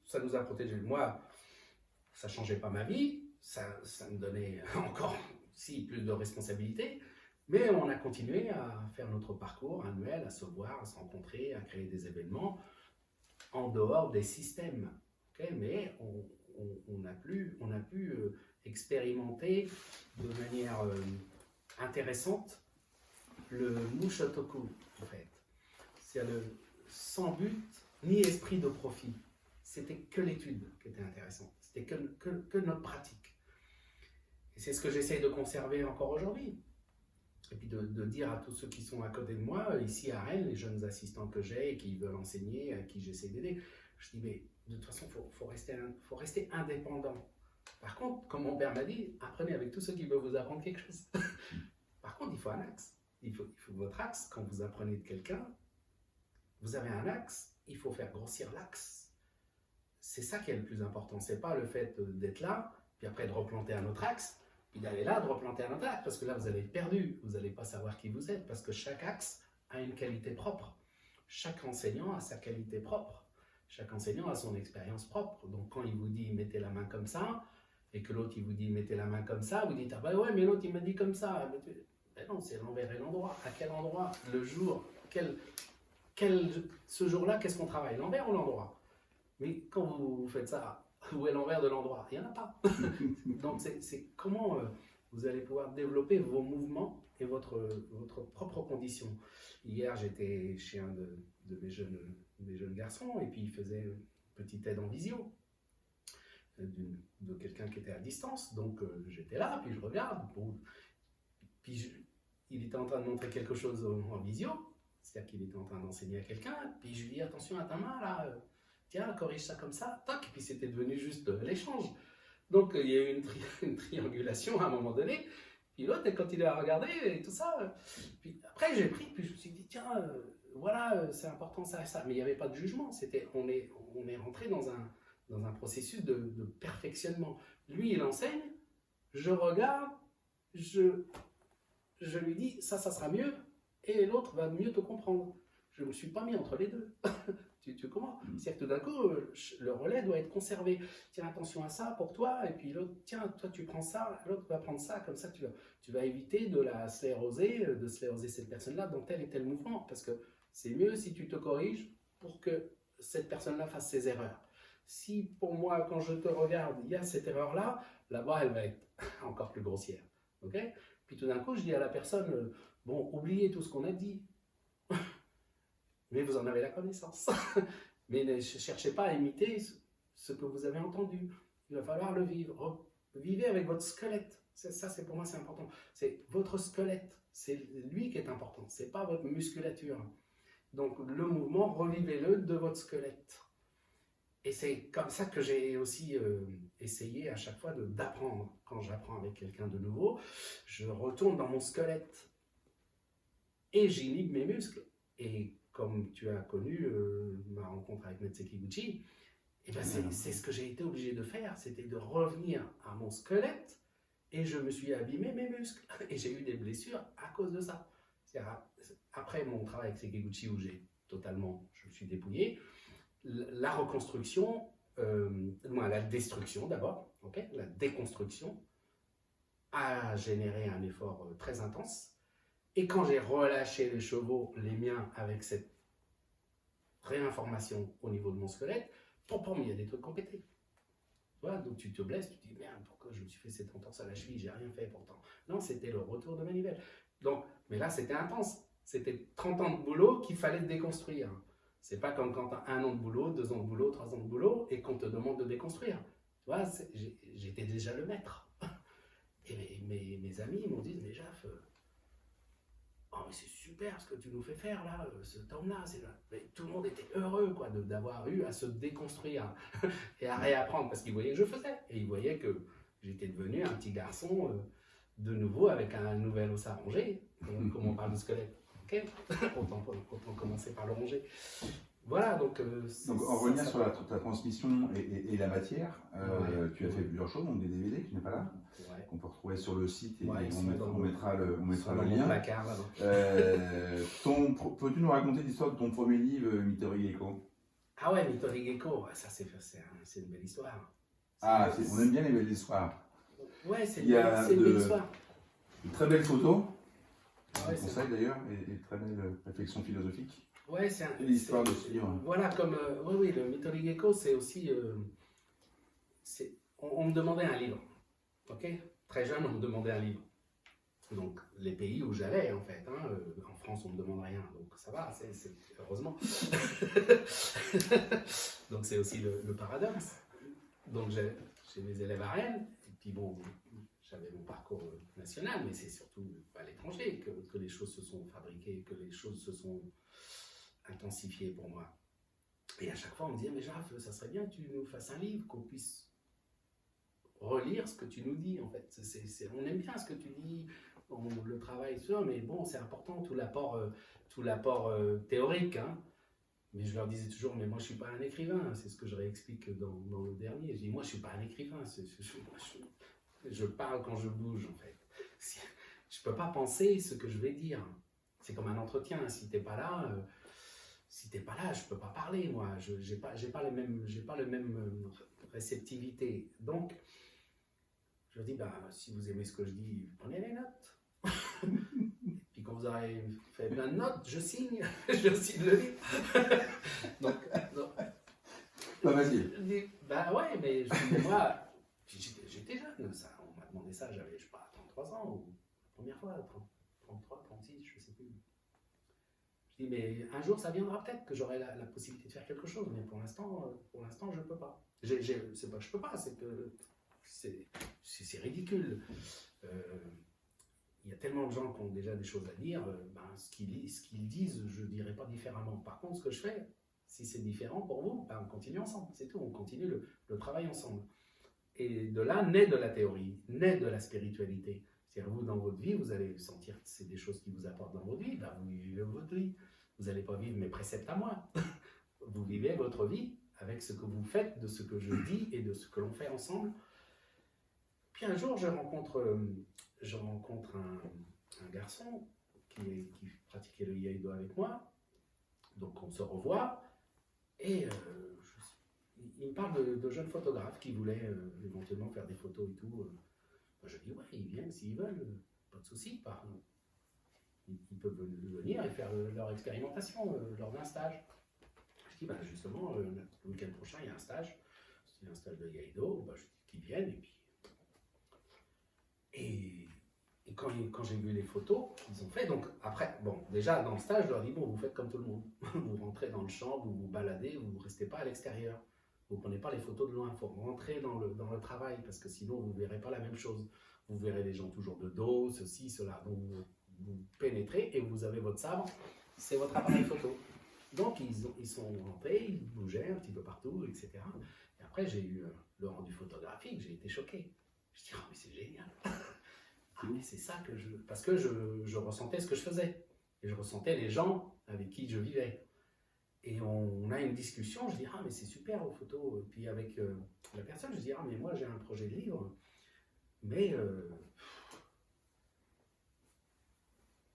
Ça nous a protégés. Moi, ça ne changeait pas ma vie, ça me donnait encore plus de responsabilités, mais on a continué à faire notre parcours annuel, à se voir, à se rencontrer, à créer des événements en dehors des systèmes. Okay? Mais on a pu expérimenter de manière intéressante le Mushotoku, en fait. C'est sans but ni esprit de profit. C'était que l'étude qui était intéressante. C'était que notre pratique. Et c'est ce que j'essaye de conserver encore aujourd'hui. Et puis de dire à tous ceux qui sont à côté de moi, ici à Rennes, les jeunes assistants que j'ai et qui veulent enseigner, à qui j'essaie d'aider, je dis, mais de toute façon, faut rester indépendant. Par contre, comme mon père m'a dit, apprenez avec tous ceux qui veulent vous apprendre quelque chose. Par contre, il faut un axe. Il faut votre axe. Quand vous apprenez de quelqu'un, vous avez un axe, il faut faire grossir l'axe. C'est ça qui est le plus important. Ce n'est pas le fait d'être là, puis après de replanter un autre axe, puis d'aller là, de replanter un autre axe, parce que là, vous allez être perdu. Vous n'allez pas savoir qui vous êtes, parce que chaque axe a une qualité propre. Chaque enseignant a sa qualité propre. Chaque enseignant a son expérience propre. Donc, quand il vous dit « mettez la main comme ça », et que l'autre, il vous dit « mettez la main comme ça », vous dites « ah bah ouais, mais l'autre, il m'a dit comme ça ». Ben non, c'est l'envers et l'endroit. À quel endroit, le jour, ce jour-là, qu'est-ce qu'on travaille, l'envers ou l'endroit? Mais quand vous faites ça, où est l'envers de l'endroit? Il n'y en a pas. Donc, c'est comment vous allez pouvoir développer vos mouvements et votre propre condition. Hier, j'étais chez un de mes jeunes garçons, et puis il faisait une petite aide en visio de quelqu'un qui était à distance. Donc, j'étais là, puis je regarde. Bon, puis il était en train de montrer quelque chose en visio, c'est-à-dire qu'il était en train d'enseigner à quelqu'un, puis je lui dis attention à ta main là, tiens, corrige ça comme ça, toc, et puis c'était devenu juste l'échange. Donc il y a eu une triangulation à un moment donné, puis l'autre, quand il a regardé et tout ça, puis après j'ai pris, puis je me suis dit tiens, voilà, c'est important ça et ça, mais il n'y avait pas de jugement, on est rentré dans un processus de perfectionnement. Lui il enseigne, je regarde, je lui dis, ça sera mieux, et l'autre va mieux te comprendre. Je ne me suis pas mis entre les deux. tu comprends? C'est-à-dire que tout d'un coup, le relais doit être conservé. Tiens, attention à ça pour toi, et puis l'autre, tiens, toi tu prends ça, l'autre va prendre ça, comme ça tu vas éviter de scléroser cette personne-là dans tel et tel mouvement, parce que c'est mieux si tu te corriges pour que cette personne-là fasse ses erreurs. Si pour moi, quand je te regarde, il y a cette erreur-là, là-bas, elle va être encore plus grossière. Ok? Puis tout d'un coup, je dis à la personne, bon, oubliez tout ce qu'on a dit, mais vous en avez la connaissance. Mais ne cherchez pas à imiter ce que vous avez entendu. Il va falloir le vivre. Vivez avec votre squelette. Ça, pour moi, c'est important. C'est votre squelette. C'est lui qui est important. Ce n'est pas votre musculature. Donc, le mouvement, revivez-le de votre squelette. Et c'est comme ça que j'ai aussi essayé à chaque fois d'apprendre. Quand j'apprends avec quelqu'un de nouveau, je retourne dans mon squelette et j'inhibe mes muscles. Et comme tu as connu ma rencontre avec Metseki Kiguchi, et ben c'est ce que j'ai été obligé de faire, c'était de revenir à mon squelette et je me suis abîmé mes muscles. Et j'ai eu des blessures à cause de ça. Après mon travail avec Sekiguchi où je me suis dépouillé, la reconstruction, la destruction d'abord, okay, la déconstruction a généré un effort très intense. Et quand j'ai relâché les chevaux, les miens, avec cette réinformation au niveau de mon squelette, il y a des trucs qui ont pété. Voilà, donc tu te blesses, tu te dis merde, pourquoi je me suis fait cette entorse à la cheville, j'ai rien fait pourtant. Non, c'était le retour de manivelle. Donc, mais là, c'était intense. C'était 30 ans de boulot qu'il fallait déconstruire. C'est pas comme quand tu as 1 an de boulot, 2 ans de boulot, 3 ans de boulot et qu'on te demande de déconstruire. Tu vois, j'étais déjà le maître. Et mes amis m'ont dit, mais Jaf, oh mais c'est super ce que tu nous fais faire là, ce tome-là. Mais tout le monde était heureux quoi, d'avoir eu à se déconstruire et à réapprendre parce qu'ils voyaient que je faisais. Et ils voyaient que j'étais devenu un petit garçon de nouveau avec un nouvel os à ronger, comme on parle de squelette. Okay. Autant commencer par le ronger. Voilà, donc en revenir sur ta transmission et la matière, tu as fait plusieurs choses, donc des DVD, tu n'es pas là, qu'on peut retrouver sur le site et on mettra le lien. Placard, peux-tu nous raconter l'histoire de ton premier livre, Mitori Gecko? Ah ouais, Mitori Gecko, ça c'est une belle histoire. On aime bien les belles histoires. Ouais, c'est une belle histoire. Une très belle photo. Je vous conseille d'ailleurs, et très belle réflexion philosophique. Ouais, c'est l'histoire de ce livre. Voilà, comme le Mitori Gecko, c'est aussi. On me demandait un livre. Ok. Très jeune, on me demandait un livre. Donc, les pays où j'allais, en fait. Hein, en France, on ne me demande rien, donc ça va, heureusement. Donc, c'est aussi le paradoxe. Donc, j'ai mes élèves à Rennes, et puis bon, j'avais mon parcours national, mais c'est surtout à l'étranger que les choses se sont fabriquées, que les choses se sont intensifiées pour moi. Et à chaque fois, on me disait, mais Jaf, ça serait bien que tu nous fasses un livre, qu'on puisse relire ce que tu nous dis, en fait. On aime bien ce que tu dis, on le travaille sur, mais bon, c'est important, tout l'apport théorique, hein. Mais je leur disais toujours, mais moi je ne suis pas un écrivain, c'est ce que je réexplique dans le dernier. Je dis, moi je ne suis pas un écrivain, je parle quand je bouge, en fait. Je ne peux pas penser ce que je vais dire. C'est comme un entretien, si tu n'es pas là, je ne peux pas parler, moi. Je n'ai pas la même réceptivité. Donc, je leur dis, bah, si vous aimez ce que je dis, prenez les notes. Puis quand vous aurez fait plein de notes, je signe, je signe le livre. donc, bah vas-y. Bah ouais, mais moi, j'étais jeune, ça, on m'a demandé ça, j'avais, je sais pas, 33 ans, ou la première fois, 33, 36, je sais plus. Je dis, mais un jour, ça viendra peut-être que j'aurai la possibilité de faire quelque chose, mais pour l'instant, je peux pas. C'est pas que je peux pas, c'est que c'est ridicule. Il y a tellement de gens qui ont déjà des choses à dire, ce qu'ils disent, je ne dirais pas différemment. Par contre, ce que je fais, si c'est différent pour vous, on continue ensemble, c'est tout, on continue le travail ensemble. Et de là naît de la théorie, naît de la spiritualité. C'est-à-dire, vous, dans votre vie, vous allez sentir que c'est des choses qui vous apportent dans votre vie, vous vivez votre vie. Vous n'allez pas vivre mes préceptes à moi. Vous vivez votre vie avec ce que vous faites, de ce que je dis et de ce que l'on fait ensemble. Puis un jour, je rencontre un garçon qui pratiquait le Iaido avec moi. Donc on se revoit et il me parle de jeunes photographes qui voulaient éventuellement faire des photos et tout. Je dis ouais, ils viennent s'ils veulent, pas de souci. Ils peuvent venir et faire leur expérimentation lors d'un stage. Je dis justement, le week-end prochain il y a un stage. C'est un stage de Iaido, je dis qu'ils viennent et puis. Et quand j'ai vu les photos qu'ils ont fait, donc après, bon, déjà dans le stage, je leur dis, bon, vous faites comme tout le monde. Vous rentrez dans le champ, vous vous baladez, vous ne restez pas à l'extérieur. Vous ne prenez pas les photos de loin, il faut rentrer dans le travail, parce que sinon, vous ne verrez pas la même chose. Vous verrez les gens toujours de dos, ceci, cela. Donc, vous pénétrez et vous avez votre sabre, c'est votre appareil photo. Donc, ils sont rentrés, ils bougeaient un petit peu partout, etc. Et après, j'ai eu le rendu photographique, j'ai été choqué. Je dis, oh, mais c'est génial. Ah, mais c'est ça que je... Parce que je ressentais ce que je faisais. Et je ressentais les gens avec qui je vivais. Et on a une discussion, je dis, ah, mais c'est super aux photos. Et puis avec la personne, je dis, ah, mais moi, j'ai un projet de livre. Mais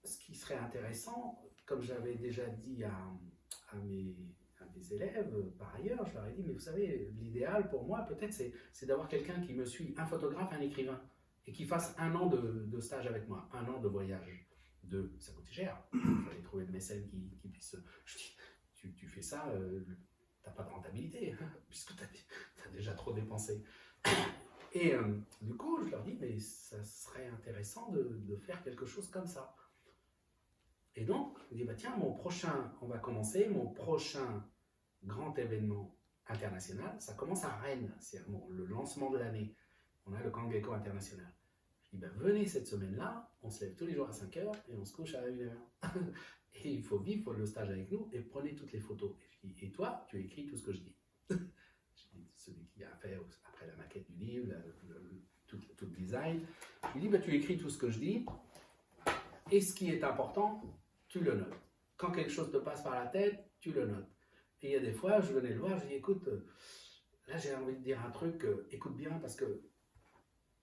ce qui serait intéressant, comme j'avais déjà dit à mes élèves, par ailleurs, je leur ai dit, mais vous savez, l'idéal pour moi, peut-être, c'est d'avoir quelqu'un qui me suit, un photographe, un écrivain, et qui fasse 1 an de stage avec moi, 1 an de voyage. Ça coûte cher, il fallait trouver une mécène qui puisse... Je dis, tu fais ça, t'as pas de rentabilité, hein, puisque t'as déjà trop dépensé. Et du coup, je leur dis, mais ça serait intéressant de faire quelque chose comme ça. Et donc, je dis, tiens, on va commencer, mon prochain grand événement international, ça commence à Rennes, c'est le lancement de l'année. On a le Kangeko international. Je dis, venez cette semaine-là, on se lève tous les jours à 5h et on se couche à 1h. Et il faut vivre le stage avec nous et prenez toutes les photos. Et je dis, et toi, tu écris tout ce que je dis. Je dis, celui qui a fait après la maquette du livre, tout le design. Je lui dis, tu écris tout ce que je dis et ce qui est important, tu le notes. Quand quelque chose te passe par la tête, tu le notes. Et il y a des fois, je venais le voir, je lui dis, écoute, là j'ai envie de dire un truc, écoute bien parce que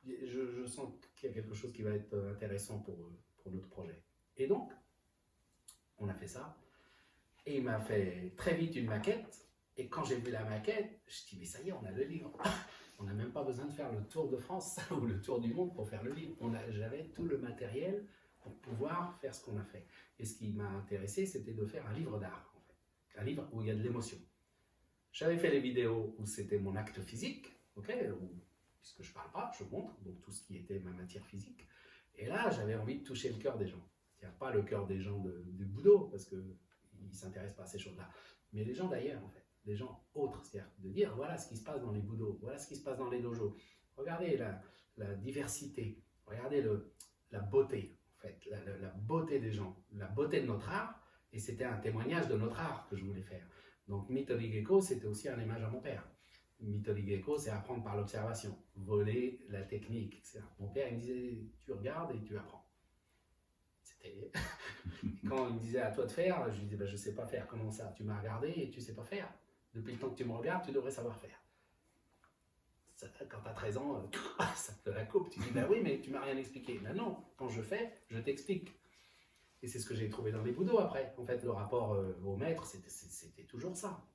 je sens qu'il y a quelque chose qui va être intéressant pour notre projet. Et donc, on a fait ça. Et il m'a fait très vite une maquette. Et quand j'ai vu la maquette, je dis, mais ça y est, on a le livre. On n'a même pas besoin de faire le tour de France ou le tour du monde pour faire le livre. J'avais tout le matériel pour pouvoir faire ce qu'on a fait. Et ce qui m'a intéressé, c'était de faire un livre d'art, en fait. Un livre où il y a de l'émotion. J'avais fait les vidéos où c'était mon acte physique, puisque je ne parle pas, je montre, donc tout ce qui était ma matière physique. Et là, j'avais envie de toucher le cœur des gens. C'est-à-dire pas le cœur des gens du Budo, parce qu'ils ne s'intéressent pas à ces choses-là, mais les gens d'ailleurs, en fait, les gens autres. C'est-à-dire de dire, voilà ce qui se passe dans les Budos, voilà ce qui se passe dans les dojos. Regardez la diversité, regardez la beauté, en fait, la beauté des gens, la beauté de notre art, et c'était un témoignage de notre art que je voulais faire. Donc Mithodi Gecko, c'était aussi un image à mon père. Mithodi Gecko, c'est apprendre par l'observation, voler la technique, etc. Mon père, il me disait, tu regardes et tu apprends. C'était... Quand il me disait, à toi de faire, je lui disais, ben, je ne sais pas faire. Comment ça? Tu m'as regardé et tu ne sais pas faire. Depuis le temps que tu me regardes, tu devrais savoir faire. Ça, quand tu as 13 ans, ça te la coupe. Tu dis, ben oui, mais tu ne m'as rien expliqué. Ben non, quand je fais, je t'explique. Et c'est ce que j'ai trouvé dans les Budo après. En fait, le rapport au maître, c'était toujours ça.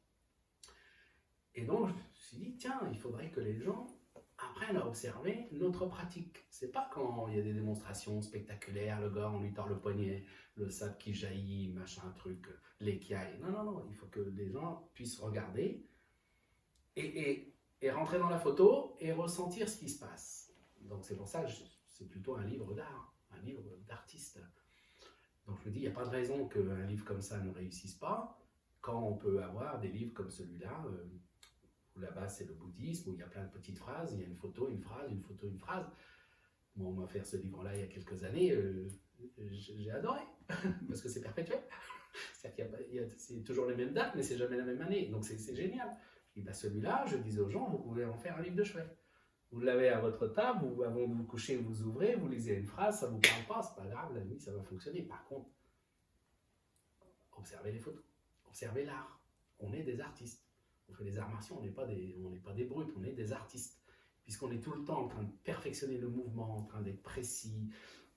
Et donc, je me suis dit, tiens, il faudrait que les gens apprennent à observer notre pratique. C'est pas quand il y a des démonstrations spectaculaires, le gars, on lui tord le poignet, le sable qui jaillit, machin, truc, l'équiaille. Non, non, non, il faut que les gens puissent regarder et rentrer dans la photo et ressentir ce qui se passe. Donc c'est pour ça que c'est plutôt un livre d'art, un livre d'artiste. Donc je me dis, il n'y a pas de raison qu'un livre comme ça ne réussisse pas, quand on peut avoir des livres comme celui-là, où là-bas c'est le bouddhisme, où il y a plein de petites phrases, il y a une photo, une phrase, une photo, une phrase. Moi, on m'a fait ce livre-là il y a quelques années, j'ai adoré, parce que c'est perpétuel. C'est toujours les mêmes dates, mais c'est jamais la même année, donc c'est génial. Et ben celui-là, je disais aux gens, vous pouvez en faire un livre de chevet. Vous l'avez à votre table, ou avant de vous coucher, vous ouvrez, vous lisez une phrase, ça ne vous parle pas, c'est pas grave, la nuit ça va fonctionner. Par contre, observez les photos, observez l'art. On est des artistes. On fait des arts martiaux, on n'est pas des brutes, on est des artistes. Puisqu'on est tout le temps en train de perfectionner le mouvement, en train d'être précis,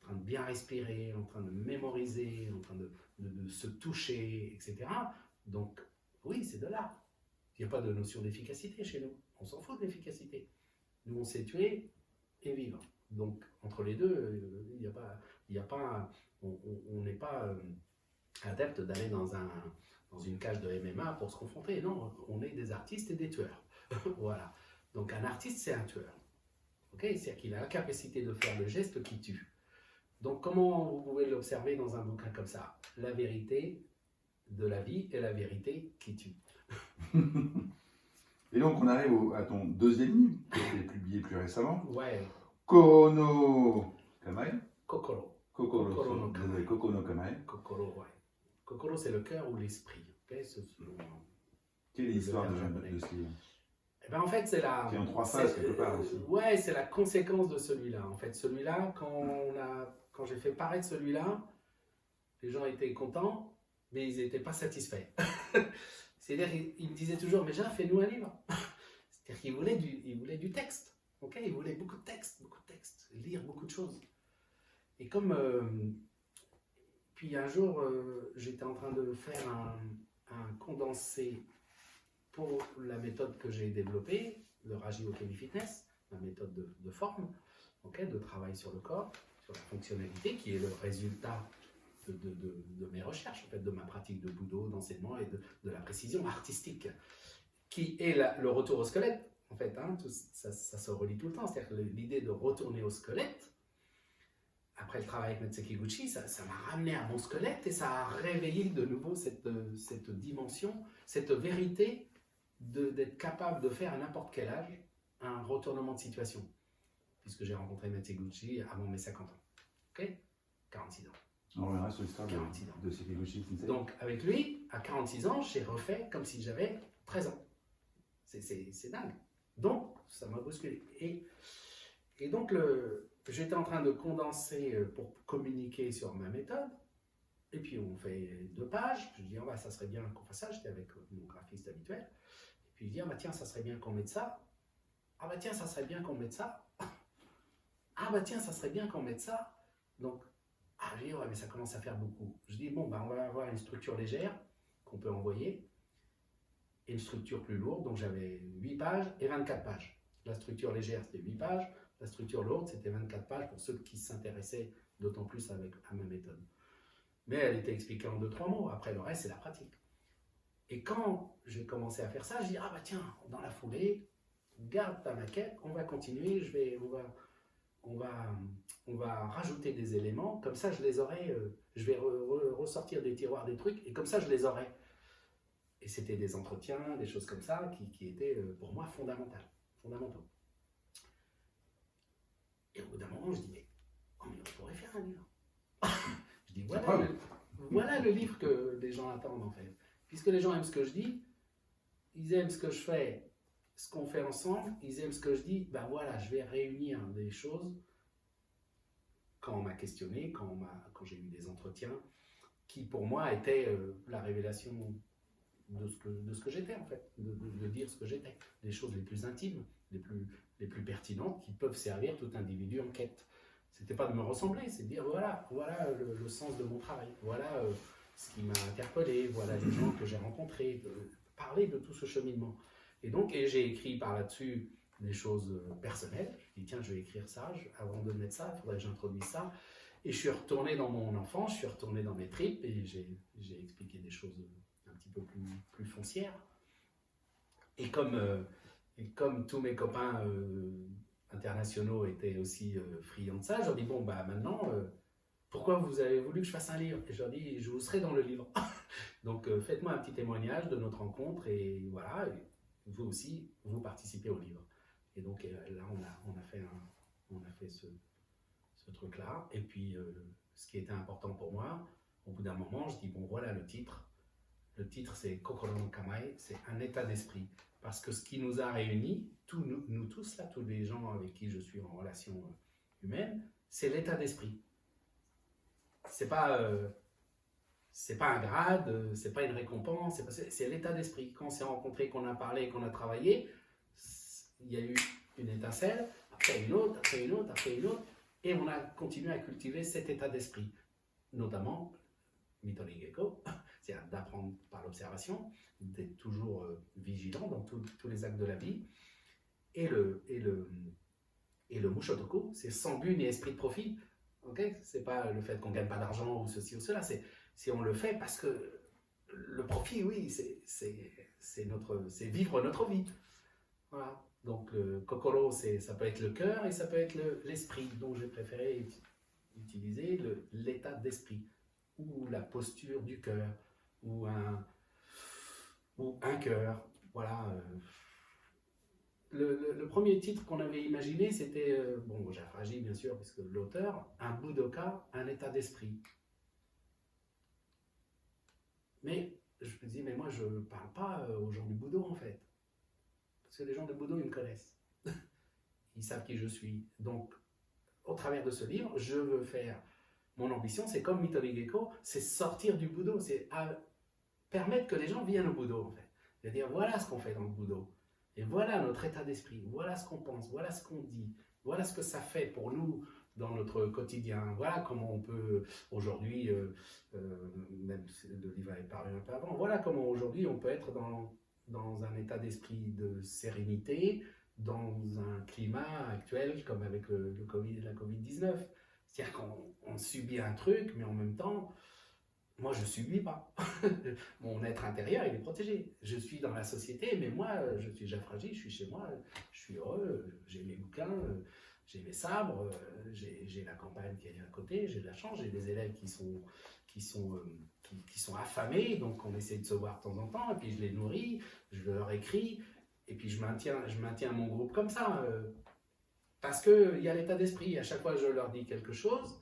en train de bien respirer, en train de mémoriser, en train de se toucher, etc. Donc, oui, c'est de l'art. Il n'y a pas de notion d'efficacité chez nous. On s'en fout de l'efficacité. Nous, on sait tuer et vivre. Donc, entre les deux, on n'est pas adepte d'aller dans une cage de MMA pour se confronter. Non, on est des artistes et des tueurs. Voilà. Donc, un artiste, c'est un tueur. Okay, c'est-à-dire qu'il a la capacité de faire le geste qui tue. Donc, comment vous pouvez l'observer dans un bouquin comme ça? La vérité de la vie et la vérité qui tue. Et donc, on arrive à ton deuxième livre, qui a été publié plus récemment. Ouais. Koro no Kamae. Kokoro. Kokoro no Kamae. Kokoro no Kamae. Kokoro, ouais. Kokoro, c'est le cœur ou l'esprit. Okay, quelle est l'histoire de ce livre? Eh ben, en fait, c'est la... Qui est en 3 phases, quelque part aussi. Ouais, c'est la conséquence de celui-là. En fait, celui-là, quand j'ai fait paraître celui-là, les gens étaient contents, mais ils n'étaient pas satisfaits. C'est-à-dire qu'ils me disaient toujours, mais Jean, fais-nous un livre. C'est-à-dire qu'ils voulaient du texte. Okay, ils voulaient beaucoup de texte, lire beaucoup de choses. Et comme... puis un jour, j'étais en train de faire un condensé pour la méthode que j'ai développée, le Raji Okemi Fitness, ma méthode de forme, okay, de travail sur le corps, sur la fonctionnalité, qui est le résultat de mes recherches, en fait, de ma pratique de Budo, d'enseignement et de la précision artistique, qui est le retour au squelette. En fait, hein, ça se relie tout le temps. C'est-à-dire que l'idée de retourner au squelette, après le travail avec Matseki Gucci, ça m'a ramené à mon squelette et ça a réveillé de nouveau cette dimension, cette vérité d'être capable de faire à n'importe quel âge un retournement de situation. Puisque j'ai rencontré Matseki Gucci avant mes 50 ans. Ok, 46 ans. On reviendra sur l'histoire de Sekiguchi Sensei. Donc, avec lui, à 46 ans, j'ai refait comme si j'avais 13 ans. C'est dingue. Donc, ça m'a bousculé. Et donc, j'étais en train de condenser pour communiquer sur ma méthode. Et puis, on fait 2 pages. Je dis, oh, bah, ça serait bien qu'on fasse ça. J'étais avec mon graphiste habituel. Et puis, je dis, ah, bah, tiens, ça serait bien qu'on mette ça. Ah, bah, tiens, ça serait bien qu'on mette ça. Ah, bah, tiens, ça serait bien qu'on mette ça. Donc, je dis, ouais, mais ça commence à faire beaucoup. Je dis, bon, bah, on va avoir une structure légère qu'on peut envoyer et une structure plus lourde. Donc, j'avais 8 pages et 24 pages. La structure légère, c'était 8 pages. La structure lourde, c'était 24 pages pour ceux qui s'intéressaient d'autant plus à ma méthode. Mais elle était expliquée en 2-3 mots. Après, le reste, c'est la pratique. Et quand j'ai commencé à faire ça, je dis, ah bah tiens, dans la foulée, garde ta maquette, on va continuer, on va on va rajouter des éléments, comme ça je les aurai, je vais ressortir des tiroirs, des trucs, et comme ça je les aurai. Et c'était des entretiens, des choses comme ça, qui étaient pour moi fondamentaux. Et au bout d'un moment, je dis, mais on pourrait faire un livre. Je dis, voilà le livre que les gens attendent en fait. Puisque les gens aiment ce que je dis, ils aiment ce que je fais, ce qu'on fait ensemble, ils aiment ce que je dis, ben voilà, je vais réunir des choses quand on m'a questionné, quand j'ai eu des entretiens, qui pour moi étaient la révélation de ce que j'étais en fait, de dire ce que j'étais, les choses les plus intimes, les plus pertinentes, qui peuvent servir tout individu en quête. C'était pas de me ressembler, c'est de dire voilà le sens de mon travail, voilà ce qui m'a interpellé, voilà les gens que j'ai rencontrés, parler de tout ce cheminement. Et donc j'ai écrit par là-dessus des choses personnelles. Je dis tiens, je vais écrire ça, avant de mettre ça, il faudrait que j'introduise ça. Et je suis retourné dans mon enfance, je suis retourné dans mes tripes et j'ai expliqué des choses un petit peu plus foncières. Et comme tous mes copains internationaux étaient aussi friands de ça, je leur dis bon bah maintenant, pourquoi vous avez voulu que je fasse un livre? Et je leur dis je vous serai dans le livre. Donc faites-moi un petit témoignage de notre rencontre et voilà, et vous aussi, vous participez au livre. Et donc là on a fait ce truc-là. Et puis ce qui était important pour moi, au bout d'un moment, je dis bon voilà le titre. Le titre c'est Kokoro no Kamae, c'est un état d'esprit. Parce que ce qui nous a réunis, nous tous là, tous les gens avec qui je suis en relation humaine, c'est l'état d'esprit. C'est pas un grade, c'est pas une récompense, c'est l'état d'esprit. Quand on s'est rencontrés, qu'on a parlé, qu'on a travaillé, il y a eu une étincelle, après une autre, après une autre, après une autre, et on a continué à cultiver cet état d'esprit, notamment Mittori Gecko, c'est-à-dire d'apprendre par l'observation, d'être toujours vigilant dans tous les actes de la vie, et le Mushotoku, c'est sans but ni esprit de profit. Okay, c'est pas le fait qu'on gagne pas d'argent ou ceci ou cela, c'est on le fait parce que le profit, oui, c'est vivre notre vie. Voilà. Donc kokoro, ça peut être le cœur et ça peut être l'esprit. Donc j'ai préféré utiliser l'état d'esprit ou la posture du cœur ou un cœur. Voilà. Le premier titre qu'on avait imaginé, c'était, Jafraji bien sûr, parce que l'auteur, un Budoka, un état d'esprit. Mais je me dis, mais moi je ne parle pas aux gens du Budo en fait. Parce que les gens de Budo, ils me connaissent. Ils savent qui je suis. Donc, au travers de ce livre, je veux faire, mon ambition, c'est comme Mittori Gecko, c'est sortir du Budo, c'est permettre que les gens viennent au Budo en fait. C'est-à-dire, voilà ce qu'on fait dans le Budo. Et voilà notre état d'esprit, voilà ce qu'on pense, voilà ce qu'on dit, voilà ce que ça fait pour nous dans notre quotidien. Voilà comment on peut aujourd'hui, même si le livre est paru un peu avant, voilà comment aujourd'hui on peut être dans un état d'esprit de sérénité, dans un climat actuel comme avec la Covid-19. C'est-à-dire qu'on subit un truc, mais en même temps, moi, je ne subis pas. Mon être intérieur, il est protégé. Je suis dans la société, mais moi, je suis Jafraji, je suis chez moi, je suis heureux, j'ai mes bouquins, j'ai mes sabres, j'ai la campagne qui est à côté, j'ai de la chance, j'ai des élèves qui sont affamés, donc on essaie de se voir de temps en temps, et puis je les nourris, je leur écris, et puis je maintiens mon groupe comme ça, parce qu'il y a l'état d'esprit. À chaque fois que je leur dis quelque chose,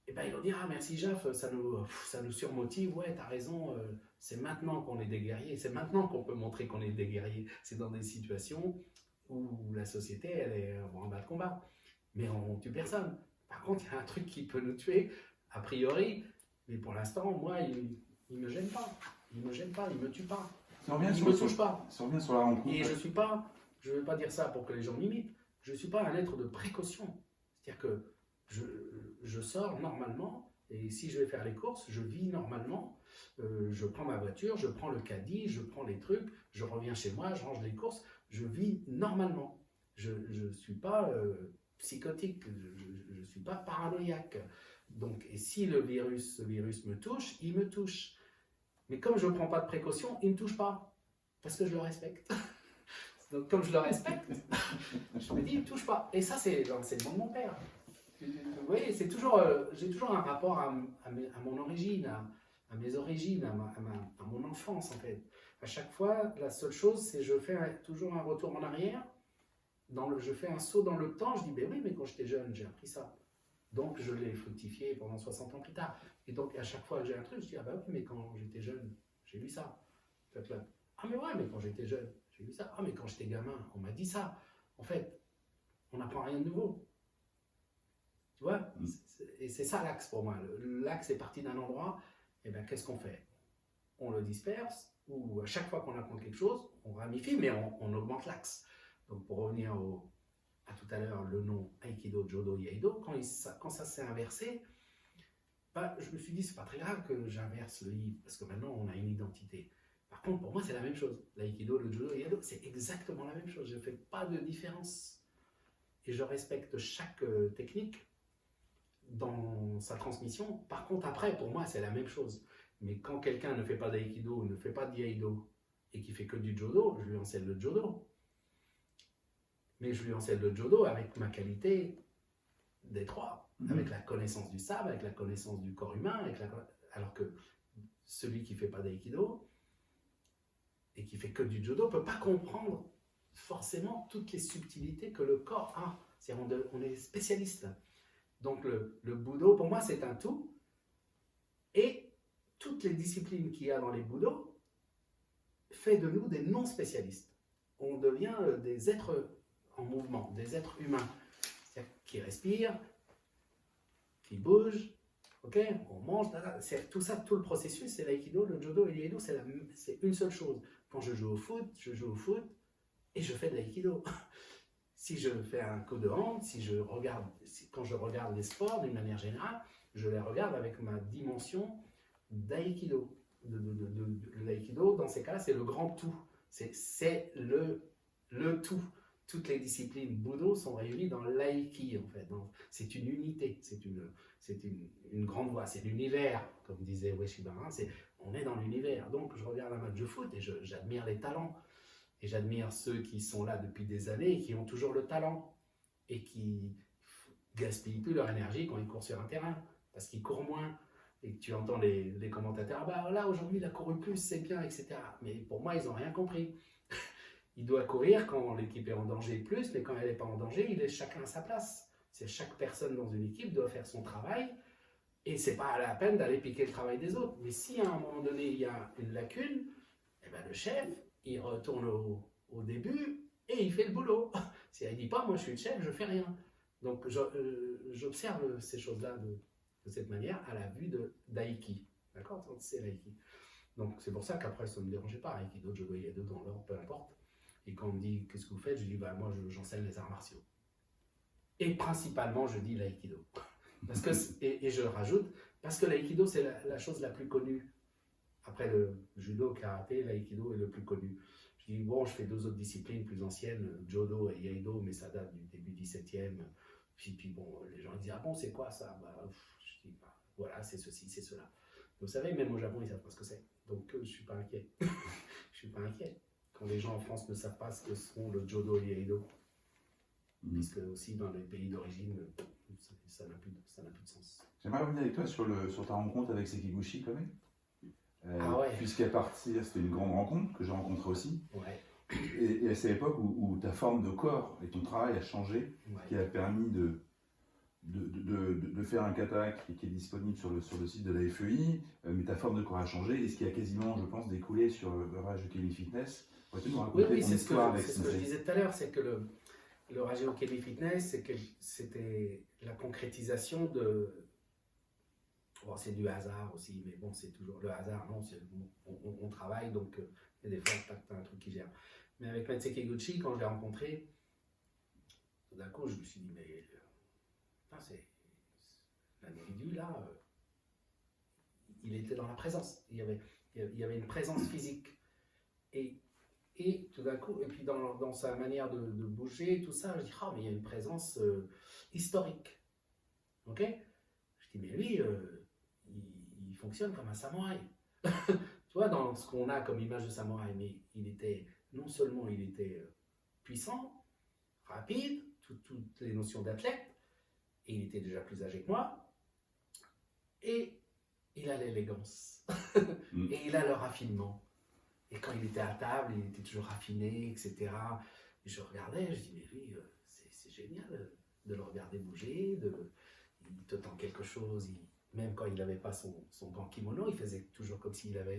et ben ils vont dire ah merci Jaf, ça nous surmotive, ouais t'as raison, c'est maintenant qu'on est des guerriers, c'est maintenant qu'on peut montrer qu'on est des guerriers. C'est dans des situations où la société elle est en bas de combat, mais on tue personne. Par contre il y a un truc qui peut nous tuer a priori, mais pour l'instant moi il me gêne pas, il me tue pas, il me touche pas. Si on revient sur la rencontre. Et je veux pas dire ça pour que les gens m'imitent, je suis pas un être de précaution, c'est-à-dire que je sors normalement, et si je vais faire les courses, je vis normalement, je prends ma voiture, je prends le caddie, je prends les trucs, je reviens chez moi, je range les courses, je vis normalement. Je ne suis pas psychotique, je ne suis pas paranoïaque. Donc, et si ce virus me touche, il me touche. Mais comme je ne prends pas de précaution, il ne me touche pas, parce que je le respecte. Donc comme je le respecte, je me dis, il ne touche pas. Et ça, c'est l'enseignement de mon père. Oui, c'est toujours, j'ai toujours un rapport à mon origine, à mes origines, à mon enfance en fait. À chaque fois, la seule chose, c'est que je fais toujours un retour en arrière, je fais un saut dans le temps, je dis, ben oui, mais quand j'étais jeune, j'ai appris ça. Donc je l'ai fructifié pendant 60 ans plus tard. Et donc à chaque fois que j'ai un truc, je dis, ah ben oui, mais quand j'étais jeune, j'ai lu ça. Ah mais ouais, mais quand j'étais jeune, j'ai lu ça. Ah mais quand j'étais gamin, on m'a dit ça. En fait, on n'apprend rien de nouveau. Tu vois? Et c'est ça l'axe pour moi. L'axe est parti d'un endroit, et bien qu'est-ce qu'on fait? On le disperse, ou à chaque fois qu'on apprend quelque chose, on ramifie, mais on augmente l'axe. Donc pour revenir à tout à l'heure, le nom Aikido, Jodo, Iaido, quand ça s'est inversé, bah, je me suis dit, c'est pas très grave que j'inverse le I, parce que maintenant on a une identité. Par contre, pour moi, c'est la même chose. L'aïkido, le judo, l'iaido, c'est exactement la même chose. Je ne fais pas de différence. Et je respecte chaque technique dans sa transmission. Par contre, après, pour moi, c'est la même chose. Mais quand quelqu'un ne fait pas d'aïkido, ne fait pas d'iaido, et qui fait que du jodo, je lui enseigne le jodo. Mais je lui enseigne le jodo avec ma qualité des trois. Avec la connaissance du sabre, avec la connaissance du corps humain, alors que celui qui ne fait pas d'aïkido, et qui fait que du judo, ne peut pas comprendre forcément toutes les subtilités que le corps a. On est spécialiste. Donc le Budo, pour moi, c'est un tout. Et toutes les disciplines qu'il y a dans les Budo fait de nous des non-spécialistes. On devient des êtres en mouvement, des êtres humains. C'est-à-dire qui respirent, qui bougent, okay, on mange, tout ça, tout le processus, c'est l'aïkido, le judo et l'iaido, c'est une seule chose. Quand je joue au foot et je fais de l'aïkido. Si je fais un coup de hand, quand je regarde les sports d'une manière générale, je les regarde avec ma dimension d'aïkido. L'aïkido, dans ces cas-là, c'est le grand tout. C'est le tout. Toutes les disciplines Budo sont réunies dans l'aïki, en fait. C'est une unité, c'est une grande voie, c'est l'univers, comme disait Ueshiba. On est dans l'univers. Donc, je regarde un match de foot et j'admire les talents. Et j'admire ceux qui sont là depuis des années et qui ont toujours le talent et qui gaspillent plus leur énergie quand ils courent sur un terrain, parce qu'ils courent moins. Et tu entends les commentateurs, ah bah là aujourd'hui il a couru plus, c'est bien, etc. Mais pour moi, ils n'ont rien compris. Il doit courir quand l'équipe est en danger plus, mais quand elle n'est pas en danger, il est chacun à sa place. Chaque personne dans une équipe doit faire son travail, et c'est pas à la peine d'aller piquer le travail des autres. Mais si à un moment donné il y a une lacune, eh ben le chef, il retourne au début et il fait le boulot. Si il ne dit pas, moi je suis le chef, je ne fais rien. Donc j'observe ces choses-là de cette manière à la vue d'Aiki. D'accord? C'est l'Aiki. Donc c'est pour ça qu'après ça ne me dérangeait pas. Aikido, Jodo, Iaido, dans l'ordre, peu importe. Et quand on me dit qu'est-ce que vous faites, je dis bah, moi j'enseigne les arts martiaux. Et principalement je dis l'aïkido. Et je rajoute, parce que l'aïkido c'est la chose la plus connue. Après le judo, karaté, l'aïkido est le plus connu. Je dis, bon, je fais deux autres disciplines plus anciennes, Jodo et Iaido, mais ça date du début 17e. Puis bon, les gens disent, ah bon, c'est quoi ça? Je dis, bah, voilà, c'est ceci, c'est cela. Vous savez, même au Japon, ils ne savent pas ce que c'est. Donc, je ne suis pas inquiet. Je ne suis pas inquiet. Quand les gens en France ne savent pas ce que sont le Jodo et l'Iaido. Puisque aussi, dans les pays d'origine, ça n'a plus de sens. J'aimerais revenir avec toi sur ta rencontre avec Sekiguchi, quand même. Ouais. Puisqu'à partir, c'était une grande rencontre que j'ai rencontrée aussi. Ouais. Et c'est l'époque où ta forme de corps et ton travail a changé, qui a permis de faire un kata qui est disponible sur le site de la FEI, mais ta forme de corps a changé, et ce qui a quasiment, je pense, découlé sur le Rage Kemi Fitness. Oui, c'est ce que je disais tout à l'heure, c'est que le Rage Kemi Fitness, c'était la concrétisation de... Bon, c'est du hasard aussi, mais bon, c'est toujours le hasard, non, on travaille, donc il y a des fois, tu as un truc qui gère. Mais avec Maître Sekiguchi, quand je l'ai rencontré, tout d'un coup, je me suis dit, mais c'est l'individu là, il était dans la présence, il y avait une présence physique. Et tout d'un coup, et puis dans sa manière de bouger, tout ça, je dis, mais il y a une présence historique. Ok? Je dis, mais lui, il fonctionne comme un samouraï. Tu vois, dans ce qu'on a comme image de samouraï, mais non seulement il était puissant, rapide, toutes les notions d'athlète, Et il était déjà plus âgé que moi. Et il a l'élégance. Et il a le raffinement. Et quand il était à table, il était toujours raffiné, etc. Et je regardais, je dis, mais lui, c'est génial de le regarder bouger, il te tend quelque chose, même quand il n'avait pas son grand kimono, il faisait toujours comme s'il avait